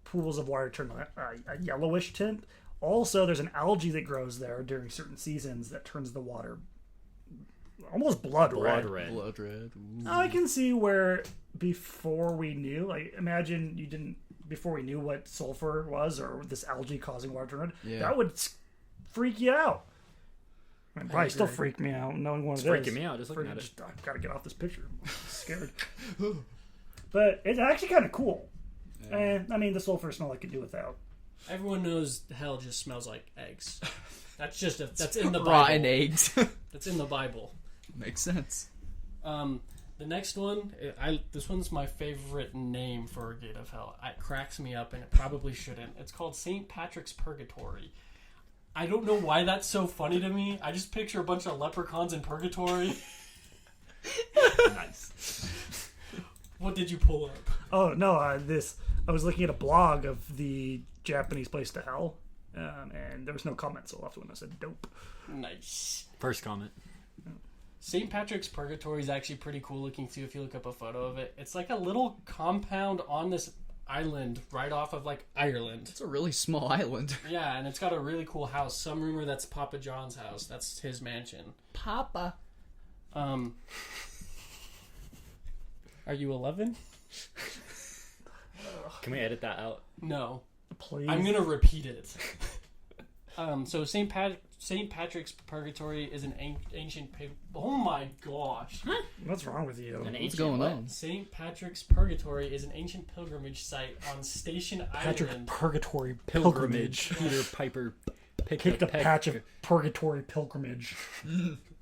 pools of water to turn a yellowish tint. Also, there's an algae that grows there during certain seasons that turns the water almost blood red. Blood red. Ooh. Now, I can see where before we knew, like imagine before we knew what sulfur was or this algae causing water to turn red, that would freak you out. I mean, probably still freak me out knowing what it is. Freaking me out just looking at it. I've got to get off this picture. I'm scared. But it's actually kind of cool. And I mean, the sulfur smell I could do without. Everyone knows hell just smells like eggs. That's in the Bible. Rotten eggs. That's in the Bible. Makes sense. The next one, this one's my favorite name for a gate of hell. It cracks me up, and it probably shouldn't. It's called St. Patrick's Purgatory. I don't know why that's so funny to me. I just picture a bunch of leprechauns in purgatory. Nice. What did you pull up? Oh no, I was looking at a blog of the Japanese place to hell, and there was no comment, so left one that said dope. Nice. First comment. St. Patrick's Purgatory is actually pretty cool looking too if you look up a photo of it. It's like a little compound on this island right off of like Ireland. It's a really small island. Yeah, and it's got a really cool house. Some rumor that's Papa John's house. That's his mansion. Papa. Are you 11? Can we edit that out? No. Please. I'm gonna repeat it. So St. Patrick's Purgatory is an ancient. Oh my gosh! What's wrong with you? An What's ancient going what? on? St. Patrick's Purgatory is an ancient pilgrimage site on Station Patrick Island. Purgatory Pilgrimage. Peter Piper Picked a patch of Purgatory Pilgrimage.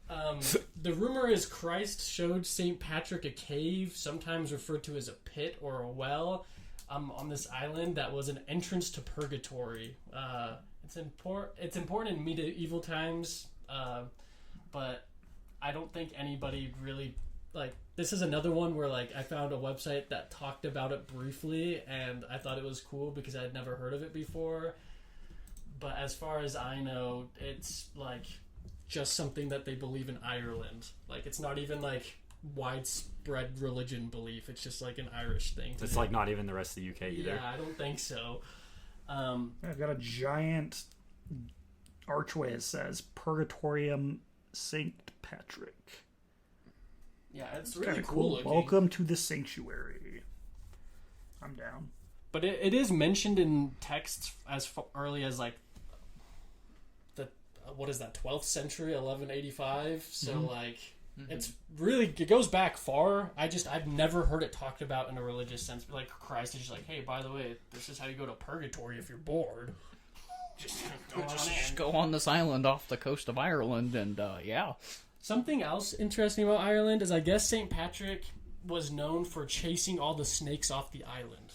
The rumor is Christ showed St. Patrick a cave, sometimes referred to as a pit or a well, on this island that was an entrance to purgatory. It's important in medieval times, but I don't think anybody really like. This is another one where like I found a website that talked about it briefly, and I thought it was cool because I had never heard of it before. But as far as I know, it's like just something that they believe in Ireland. Like it's not even like widespread religion belief. It's just like an Irish thing. It's like not even the rest of the UK either. Yeah, I don't think so. I've got a giant archway. It says Purgatorium St. Patrick. Yeah, it's really Kinda cool looking. Welcome to the sanctuary. I'm down. But it is mentioned in texts as early as like the what is that 12th century, 1185. So like it's really it goes back far. I've never heard it talked about in a religious sense. Like Christ is just like, hey, by the way, this is how you go to purgatory if you're bored. Just go on in. Just go on this island off the coast of Ireland, and yeah. Something else interesting about Ireland is I guess St. Patrick was known for chasing all the snakes off the island.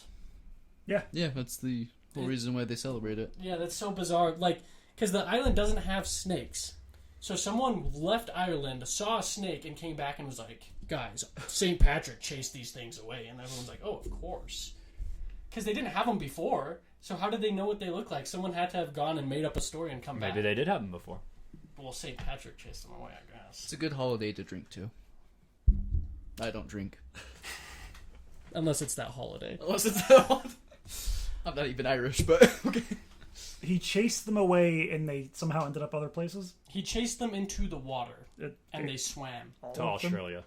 Yeah, that's the whole reason why they celebrate it. Yeah, that's so bizarre. Like, because the island doesn't have snakes. So someone left Ireland, saw a snake, and came back and was like, guys, St. Patrick chased these things away. And everyone's like, oh, of course. Because they didn't have them before. So how did they know what they look like? Someone had to have gone and made up a story and come back. Maybe they did have them before. Well, St. Patrick chased them away, I guess. It's a good holiday to drink too. I don't drink. Unless it's that holiday. Unless it's I'm not even Irish, but okay. He chased them away, and they somehow ended up other places. He chased them into the water, It- and they swam. all To of them? Australia.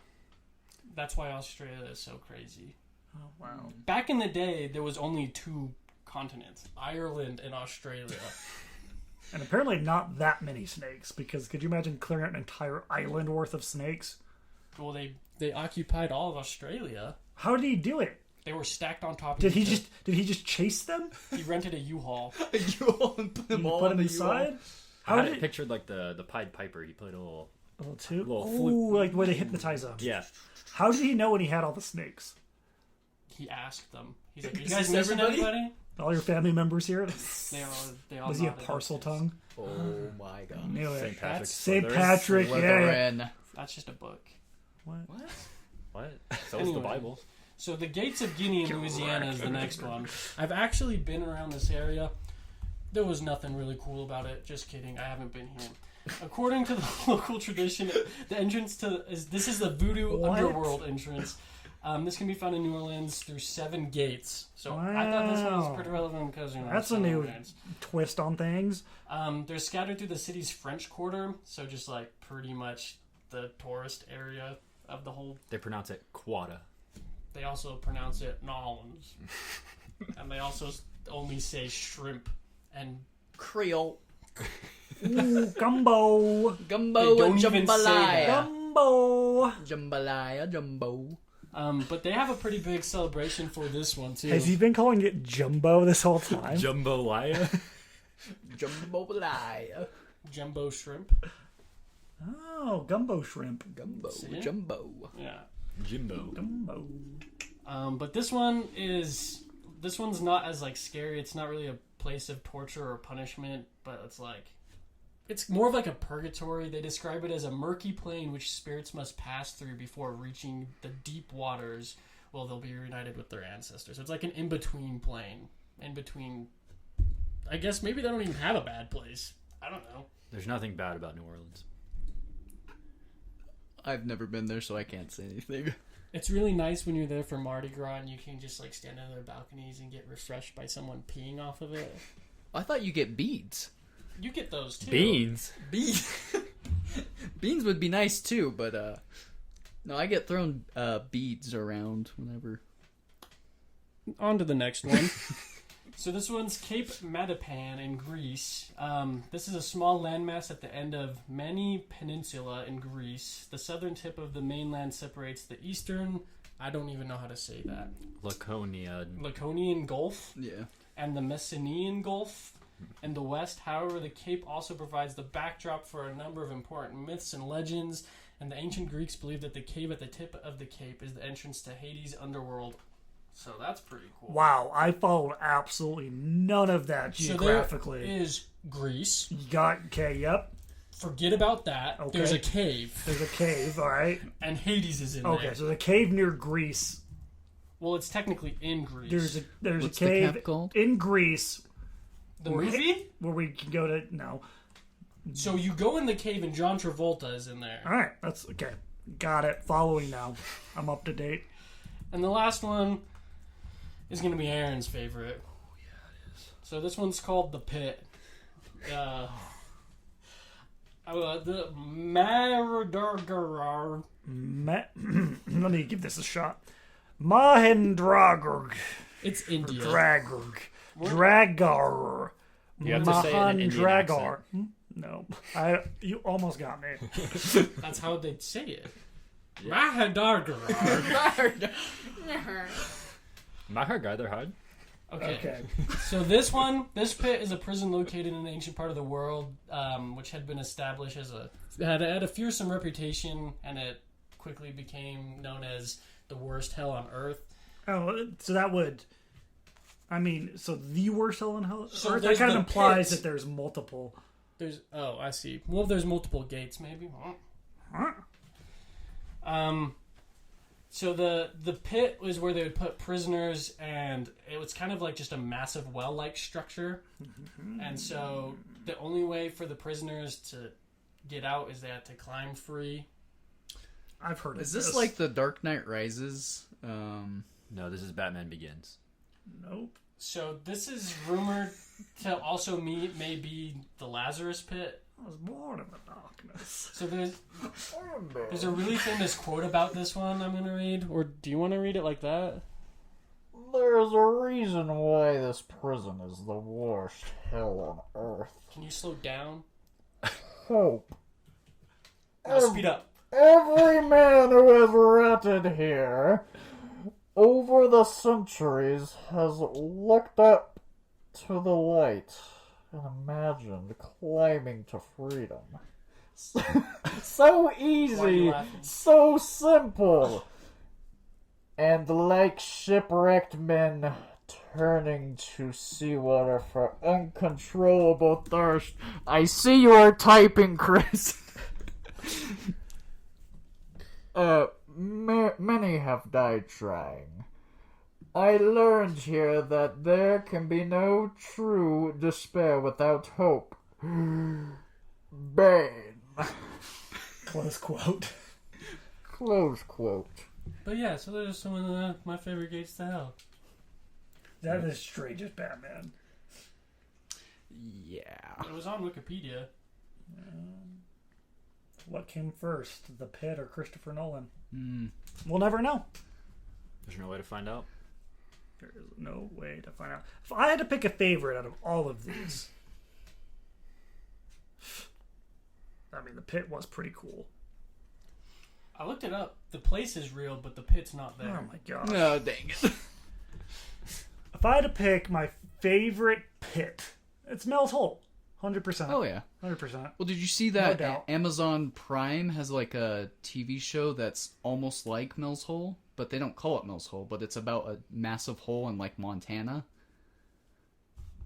That's why Australia is so crazy. Oh, wow. Back in the day, there was only two continents, Ireland and Australia. And apparently not that many snakes, because could you imagine clearing out an entire island worth of snakes? Well, they occupied all of Australia. How did he do it? They were stacked on top of Did he each just chase them? other. He rented a U-Haul. You all put them all Put in them the U-Haul. inside? I How had did it pictured like the Pied Piper. He played a little... a little too? Little Oh, flute. like where they hypnotize them. Yeah. How did he know when he had all the snakes? He asked them. He's like, "You Is guys this missing everybody?" anybody?" All your family members here? They all Was he a nodded. parcel tongue? Oh my god. Knew it. St. Patrick's St. Slytherin. Patrick, yeah. Slytherin. That's just a book. What? What? So is Anyway. the Bible. So the Gates of Guinea in Louisiana is the next one. I've actually been around this area. There was nothing really cool about it. Just kidding. I haven't been here. According to the local tradition, the entrance this is the Voodoo What? Underworld entrance. This can be found in New Orleans through 7 gates. So I thought this one was Wow. pretty relevant because That's a 7 new gates. twist on things. They're scattered through the city's French Quarter, so just like pretty much the tourist area of the whole. They pronounce it Quada. They also pronounce it Nolans, and they also only say shrimp and Creole. Ooh, gumbo. They Gumbo don't and even say that. jambalaya. Gumbo. Jambalaya, jumbo. But they have a pretty big celebration for this one too. Has he been calling it jumbo this whole time? Jambalaya. Jambalaya. Jumbo shrimp. Oh, gumbo shrimp. Gumbo, See? jumbo. Yeah. Jimbo. Gumbo. But this one's not as like scary. It's not really a place of torture or punishment, but it's more of like a purgatory. They describe it as a murky plane which spirits must pass through before reaching the deep waters. Well, they'll be reunited with their ancestors. So it's like an in-between plane. In between, I guess maybe they don't even have a bad place. I don't know. There's nothing bad about New Orleans. I've never been there, so I can't say anything. It's really nice when you're there for Mardi Gras and you can just like stand on their balconies and get refreshed by someone peeing off of it. I thought you get beads. You get those too. Beans. Beans. Beans would be nice too, but no, I get thrown beads around whenever. On to the next one. So this one's Cape Matapan in Greece. This is a small landmass at the end of Mani Peninsula in Greece. The southern tip of the mainland separates the eastern, I don't even know how to say that, Laconia. Laconian Gulf Yeah. and the Messenian Gulf in the west. However, the cape also provides the backdrop for a number of important myths and legends, and the ancient Greeks believed that the cave at the tip of the cape is the entrance to Hades' underworld. So that's pretty cool. Wow, I followed absolutely none of that geographically. So there is Greece. You got, okay, yep. Forget about that. Okay. There's a cave, There's a cave, all right. and Hades is in Okay, there. so there's a cave near Greece. Well, it's technically in Greece. There's What's a the cave cap called? in Greece the movie. where we can go to. No, So you go in the cave, and John Travolta is in there. all right, that's okay. Got it. Following now. I'm up to date. And the last one is going to be Aaron's favorite. Oh, yeah, it is. So this one's called The Pit. The Mahardargar. Let me give this a shot. Mahendragur. It's India. Dragur. Dragar. You have to say it in an Indian Mahendragar. No. You almost got me. That's how they say it. Mahardargar. Mahargardarhad. Okay. So this pit is a prison located in an ancient part of the world, which had been established as had a fearsome reputation, and it quickly became known as the worst hell on earth. Oh, so that would. I mean, so the worst hell in hell. So Earth, that there's kind of the implies pit. that there's multiple. I see. Well, there's multiple gates, maybe. Huh? So the pit was where they would put prisoners, and it was kind of like just a massive well-like structure. And so the only way for the prisoners to get out is they had to climb free. I've heard of Is this like the Dark Knight Rises? No, this is Batman Begins. Nope. So this is rumored to also may be the Lazarus Pit. I was born in the darkness. So there's a really famous quote about this one I'm going to read. Or do you want to read it like that? There's a reason why this prison is the worst hell on earth. Can you slow down? Hope. Now speed up. Every man who has ratted here over the centuries has looked up to the light and imagined climbing to freedom. So Why are you easy, laughing? so simple. And like shipwrecked men turning to seawater for uncontrollable thirst. I see you are typing, Chris. Many have died trying. I learned here that there can be no true despair without hope. Bane. Close quote. Close quote. But yeah, so those are some of my favorite gates to hell. That is straight as Batman. Yeah. It was on Wikipedia. What came first, The Pit or Christopher Nolan? Mm. We'll never know. There's no way to find out. There is no way to find out. If I had to pick a favorite out of all of these, I mean, The Pit was pretty cool. I looked it up. The place is real, but the pit's not there. Oh my gosh. Oh, dang it. If I had to pick my favorite pit, it's Mel's Hole. 100%. Oh, yeah. 100%. Well, did you see No that doubt. Amazon Prime has like a TV show that's almost like Mel's Hole, but they don't call it Mel's Hole, but it's about a massive hole in like Montana.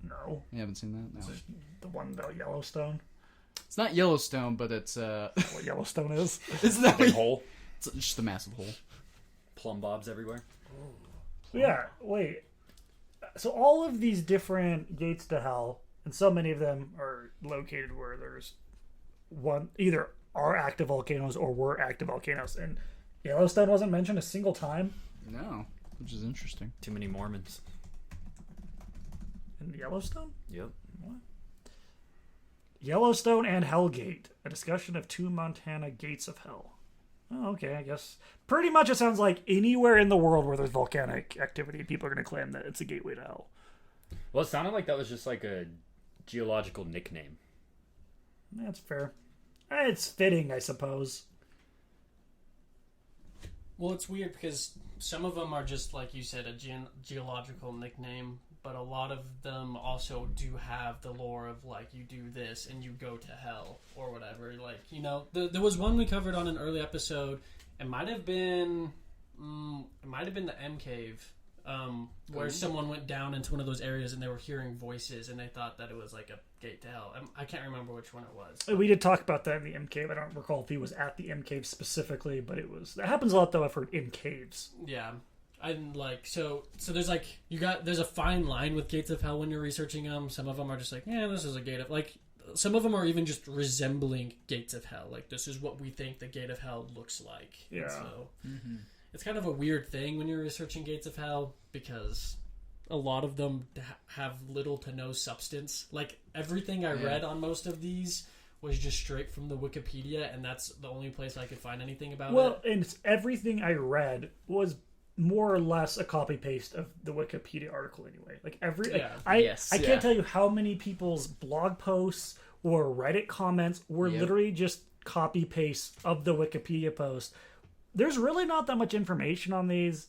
No. You haven't seen that? No. The one about Yellowstone. It's not Yellowstone, but it's What Yellowstone is. isn't that Big what- hole. It's just a massive hole. Plumb bobs everywhere. Yeah, wait. So all of these different gates to hell, and so many of them are located where there's one, either are active volcanoes or were active volcanoes. And Yellowstone wasn't mentioned a single time No, which is interesting. Too many Mormons. in Yellowstone. Yep. Yellowstone and Hellgate, a discussion of 2 Montana gates of hell. Oh, okay, I guess. Pretty much it sounds like anywhere in the world where there's volcanic activity, people are going to claim that it's a gateway to hell. Well, it sounded like that was just like a geological nickname. That's fair. It's fitting, I suppose. Well, it's weird because some of them are just, like you said, a geological nickname, but a lot of them also do have the lore of, like, you do this and you go to hell or whatever. Like, you know, there was one we covered on an early episode. It might have been the M Cave, where someone went down into one of those areas and they were hearing voices and they thought that it was like a gate to hell. I can't remember which one it was. We did talk about that in the M Cave. I don't recall if he was at the M Cave specifically, but that happens a lot though. I've heard in caves. Yeah. And like so there's like there's a fine line with gates of hell when you're researching them. Some of them are just like, yeah, this is a gate of, like, some of them are even just resembling gates of hell. Like, this is what we think the gate of hell looks like. Yeah. And so it's kind of a weird thing when you're researching gates of hell because a lot of them have little to no substance. Like, everything I read on most of these was just straight from the Wikipedia, and that's the only place I could find anything about it. Well, and everything I read was more or less a copy paste of the Wikipedia article anyway. Like I can't tell you how many people's blog posts or Reddit comments were literally just copy paste of the Wikipedia post. There's really not that much information on these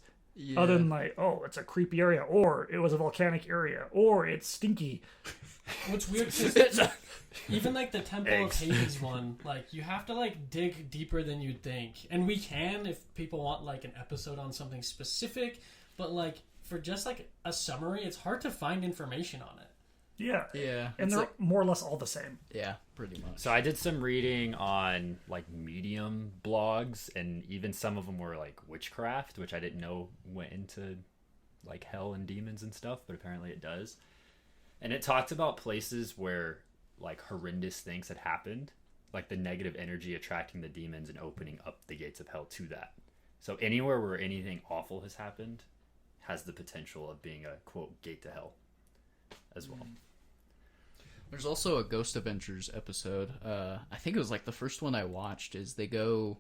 other than like, oh, it's a creepy area, or it was a volcanic area, or it's stinky. What's weird is even like the Temple of Hades one, like, you have to like dig deeper than you'd think, and we can if people want like an episode on something specific, but like for just like a summary, it's hard to find information on it. Yeah, and they're more or less all the same. Yeah, pretty much. So I did some reading on like Medium blogs, and even some of them were like witchcraft, which I didn't know went into like hell and demons and stuff, but apparently it does. And it talked about places where like horrendous things had happened, like the negative energy attracting the demons and opening up the gates of hell to that. So anywhere where anything awful has happened has the potential of being a, quote, gate to hell as well. There's also a Ghost Adventures episode. I think it was like the first one I watched. Is they go,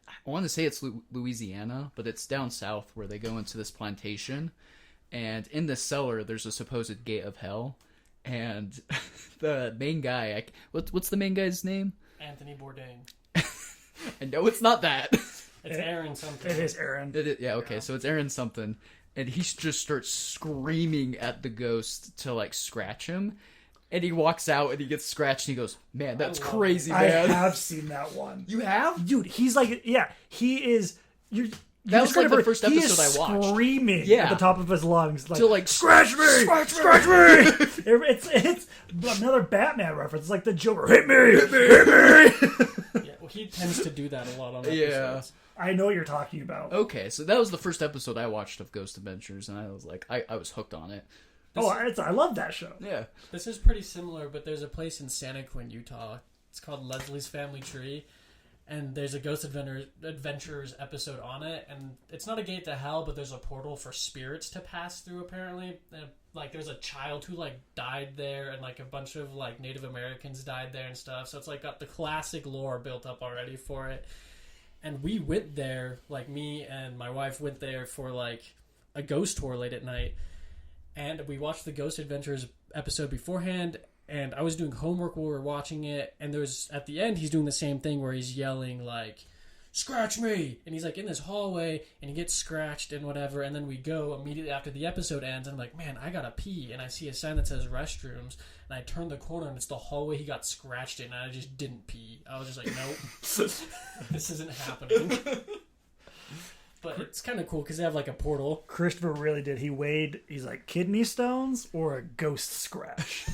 I want to say it's Louisiana, but it's down south where they go into this plantation, and in the cellar there's a supposed gate of hell, and the main guy, what's the main guy's name? Anthony Bourdain. I know it's not that. It's Aaron something. It is Aaron. So it's Aaron something, and he just starts screaming at the ghost to like scratch him. And he walks out and he gets scratched and he goes, man, that's crazy, man. I have seen that one. You have? Dude, he's like, he is... That was like the first episode I watched. Screaming at the top of his lungs. Like, to like, scratch me! Scratch me! it's another Batman reference. It's like the Joker, hit me! Hit me! Yeah, well, he tends to do that a lot on episodes. Yeah. I know what you're talking about. Okay, so that was the first episode I watched of Ghost Adventures, and I was like, I was hooked on it. I love that show. Yeah. This is pretty similar, but there's a place in Santa Quinn, Utah. It's called Leslie's Family Tree, and there's a Ghost Adventures episode on it, and it's not a gate to hell, but there's a portal for spirits to pass through, apparently. And, like, there's a child who, like, died there, and, like, a bunch of, like, Native Americans died there and stuff, so it's, like, got the classic lore built up already for it. And we went there, like, me and my wife went there for, like, a ghost tour late at night. And we watched the Ghost Adventures episode beforehand, and I was doing homework while we were watching it, and there's, at the end, he's doing the same thing where he's yelling, like, scratch me! And he's, like, in this hallway, and he gets scratched and whatever, and then we go immediately after the episode ends, and I'm like, man, I gotta pee, and I see a sign that says restrooms, and I turn the corner, and it's the hallway he got scratched in, and I just didn't pee. I was just like, nope, this isn't happening. But it's kind of cool because they have like a portal. Christopher really did. He's like, kidney stones or a ghost scratch?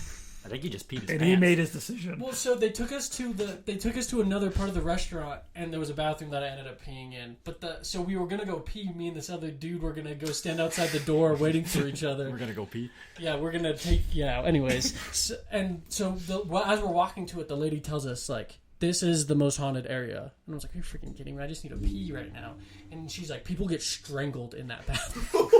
I think he just peed his and pants. he made his decision. Well, so they took us to another part of the restaurant, and there was a bathroom that I ended up peeing in. So we were gonna go pee. Me and this other dude were gonna go stand outside the door waiting for each other. We're gonna go pee. Yeah, we're gonna take. Yeah. Anyways, as we're walking to it, the lady tells us like, this is the most haunted area. And I was like, are you freaking kidding me? I just need to pee right now. And she's like, people get strangled in that bathroom.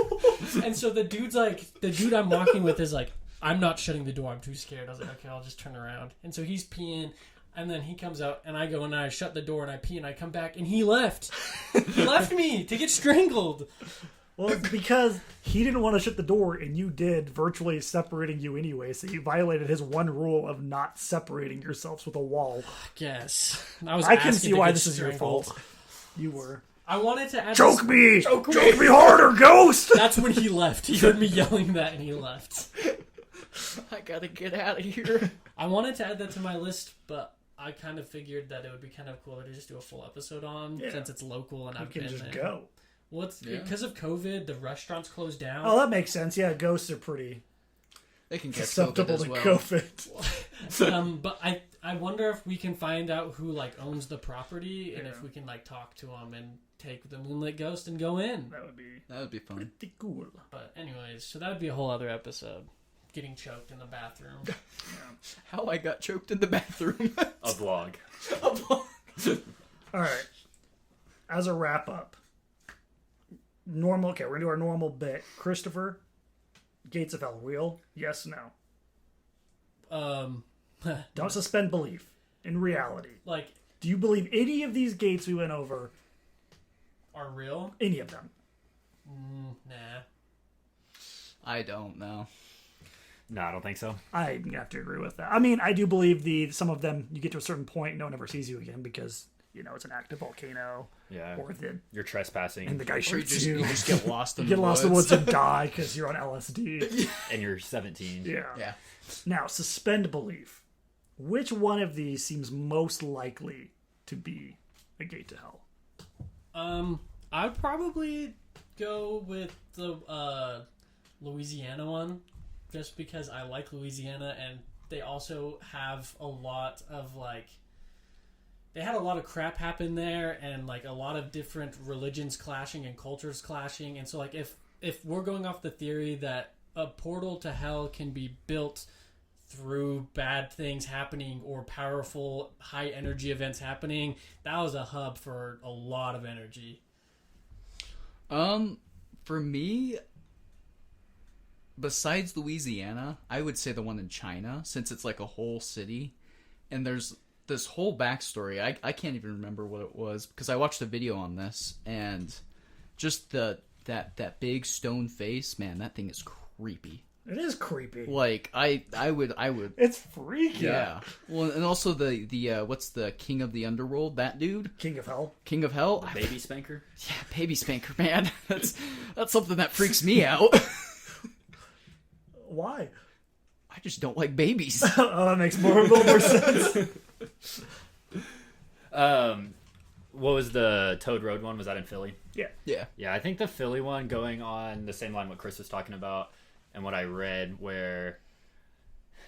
And so the dude I'm walking with is like, I'm not shutting the door. I'm too scared. I was like, okay, I'll just turn around. And so he's peeing. And then he comes out, and I go and I shut the door, and I pee, and I come back, and he left. He left me to get strangled. Well, it's because he didn't want to shut the door, and you did, virtually separating you anyway. So you violated his one rule of not separating yourselves with a wall. Yes. I can see why this is your fault. You were. I wanted to add Choke me! Choke me harder, ghost! That's when he left. He heard me yelling that, and he left. I gotta get out of here. I wanted to add that to my list, but I kind of figured that it would be kind of cool to just do a full episode on, since it's local and I've You can been just there. go. Well, it's because of COVID, the restaurants closed down. Oh, that makes sense. Yeah, ghosts are pretty They can get susceptible to well. COVID. But I wonder if we can find out who like owns the property and if we can like talk to them and take the Moonlit Ghost and go in. That would be fun. Pretty cool. But anyways, so that would be a whole other episode. Getting choked in the bathroom. How I got choked in the bathroom. A vlog. All right. As a wrap up, we're gonna do our normal bit. Christopher, Gates of Hell, real? Yes, no. Don't suspend belief in reality. Like, Do you believe any of these gates we went over? are real? Any of them? Nah. I don't know. No, I don't think so. I have to agree with that. I mean, I do believe some of them, you get to a certain point, no one ever sees you again because, it's an active volcano. Yeah. Or You're trespassing and the guy Or you shoots just, you just get lost in You the get lost in the woods and die because you're on LSD. and you're 17. Yeah. Yeah. Now, suspend belief. Which one of these seems most likely to be a gate to hell? I'd probably go with the Louisiana one, just because I like Louisiana, and they also have a lot of they had a lot of crap happen there, and like a lot of different religions clashing and cultures clashing, and so like if we're going off the theory that a portal to hell can be built through bad things happening or powerful high energy events happening, that was a hub for a lot of energy. For me, besides Louisiana, I would say the one in China, since it's like a whole city, and there's this whole backstory. I can't even remember what it was because I watched a video on this, and just that big stone face, man, that thing is creepy. It is creepy. Like I would. It's freaky. Yeah. Well, and also the what's the king of the underworld? That dude, King of Hell. King of Hell. Baby spanker? Yeah, baby spanker, man. That's something that freaks me out. Why? I just don't like babies. Oh, that makes a little more sense. What was the Toad Road one? Was that in Philly? Yeah. Yeah. Yeah, I think the Philly one, going on the same line what Chris was talking about and what I read, where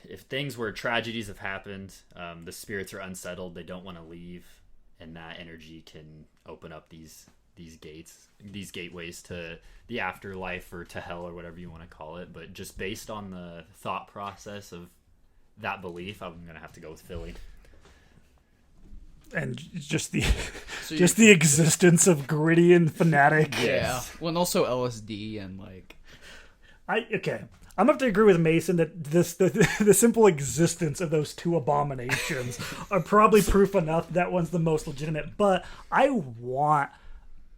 if things where tragedies have happened, the spirits are unsettled, they don't want to leave, and that energy can open up these gates, these gateways to the afterlife or to hell or whatever you want to call it. But just based on the thought process of that belief, I'm gonna have to go with Philly. And just the So just the existence of gritty and fanatic. Yeah. Well, and also LSD and like. Okay. I'm gonna have to agree with Mason that the simple existence of those two abominations are probably proof enough that one's the most legitimate. But I want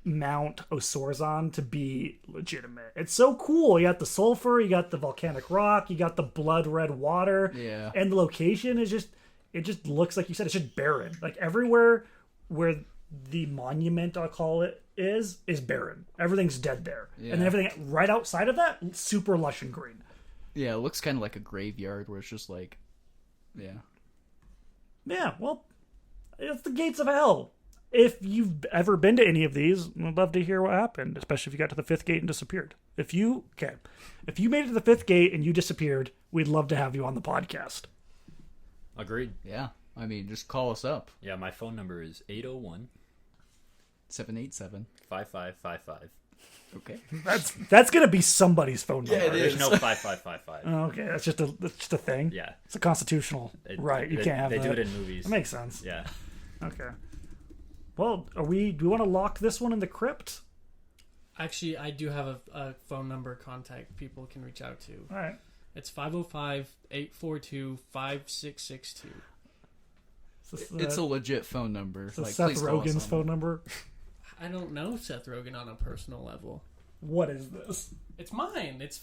Mount Osorzon to be legitimate. It's so cool. You got the sulfur, you got the volcanic rock, you got the blood red water. Yeah. And the location is it just looks like you said, it's just barren. Like everywhere where the monument, I'll call it, is barren. Everything's dead there. Yeah. And then everything right outside of that, super lush and green. Yeah, it looks kind of like a graveyard where it's just like, yeah. Yeah, well, it's the gates of hell. If you've ever been to any of these, I'd love to hear what happened, especially if you got to the fifth gate and disappeared. If you made it to the fifth gate and you disappeared, we'd love to have you on the podcast. Agreed. Yeah. I mean, just call us up. Yeah, my phone number is 801 787. 5555. Okay. That's gonna be somebody's phone number. Yeah, it There's is. no 5555. Okay, that's just a thing. Yeah. it's a constitutional right. You can't have They that. do it in movies. That makes sense. Yeah. Okay. Well, do we want to lock this one in the crypt? Actually, I do have a phone number contact people can reach out to. All right. It's 505-842-5662. It's a legit phone number. It's Like, Seth please call us Rogen's on phone number. I don't know Seth Rogen on a personal level. What is this? It's mine. It's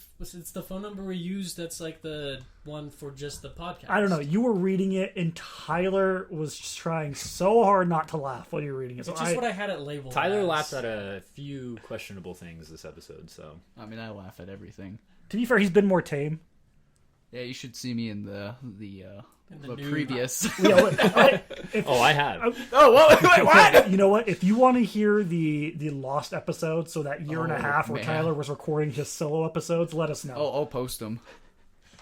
the phone number we use. That's like the one for just the podcast. I don't know. You were reading it, and Tyler was trying so hard not to laugh while you were reading it. So It's just what I had it labeled. Tyler as. laughed at a few questionable things this episode, so I mean, I laugh at everything. To be fair, he's been more tame. Yeah, you should see me in the nude. previous. Yeah, I have. Oh, wait, what? You know what? If you want to hear the lost episode, so that year and a Oh, half where man. Tyler was recording his solo episodes, let us know. I'll post them.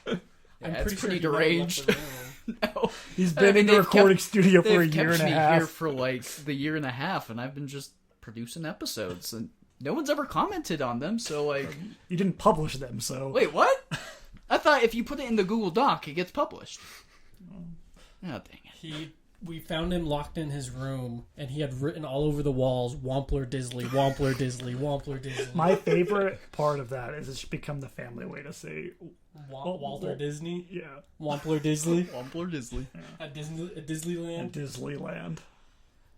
I'm it's pretty pretty sure he might have deranged. left the room. No. He's been in the they've recording kept- studio for a They've year kept and a me half. here for like the year and a half, and I've been just producing episodes, and no one's ever commented on them. So like, You didn't publish them, so wait, what? I thought if you put it in the Google Doc, it gets published. Oh, dang it. We found him locked in his room, and he had written all over the walls, Wampler Disley, Wampler Disley, Wampler Disley. my favorite part of that is it should become the family way to say, Walter Disney? yeah, Wampler Disley? Wampler Disley. At Disneyland? Disneyland.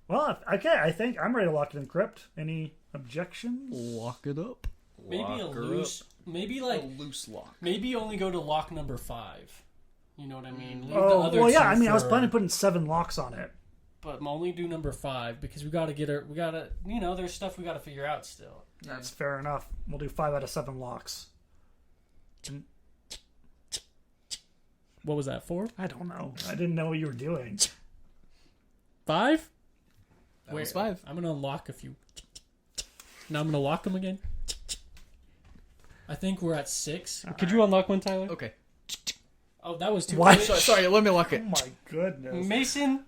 Well, okay, I think I'm ready to lock it in crypt. Any objections? Lock it up. Maybe a Lock her loose... Maybe A like... loose lock. Maybe only go to lock number 5. You know what I mean? Leave the Oh, other well, yeah. two I mean, I was for- planning on putting 7 locks on it. But only do number 5 because we gotta get her. We gotta, there's stuff we gotta figure out still. That's fair enough. We'll do 5 out of 7 locks. What was that for? I don't know. I didn't know what you were doing. 5? That was 5. I'm gonna unlock a few. Now I'm gonna lock them again. I think we're at 6. Could you unlock one, Tyler? Okay. Oh, that was too. What? Sorry, let me lock Oh it. my goodness. Mason,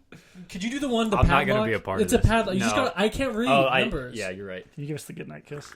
could you do the one? The I'm not padlock? gonna be a part of It's a this. padlock. You just No. gotta. I can't read Oh, numbers. yeah, you're right. Can you give us the goodnight kiss?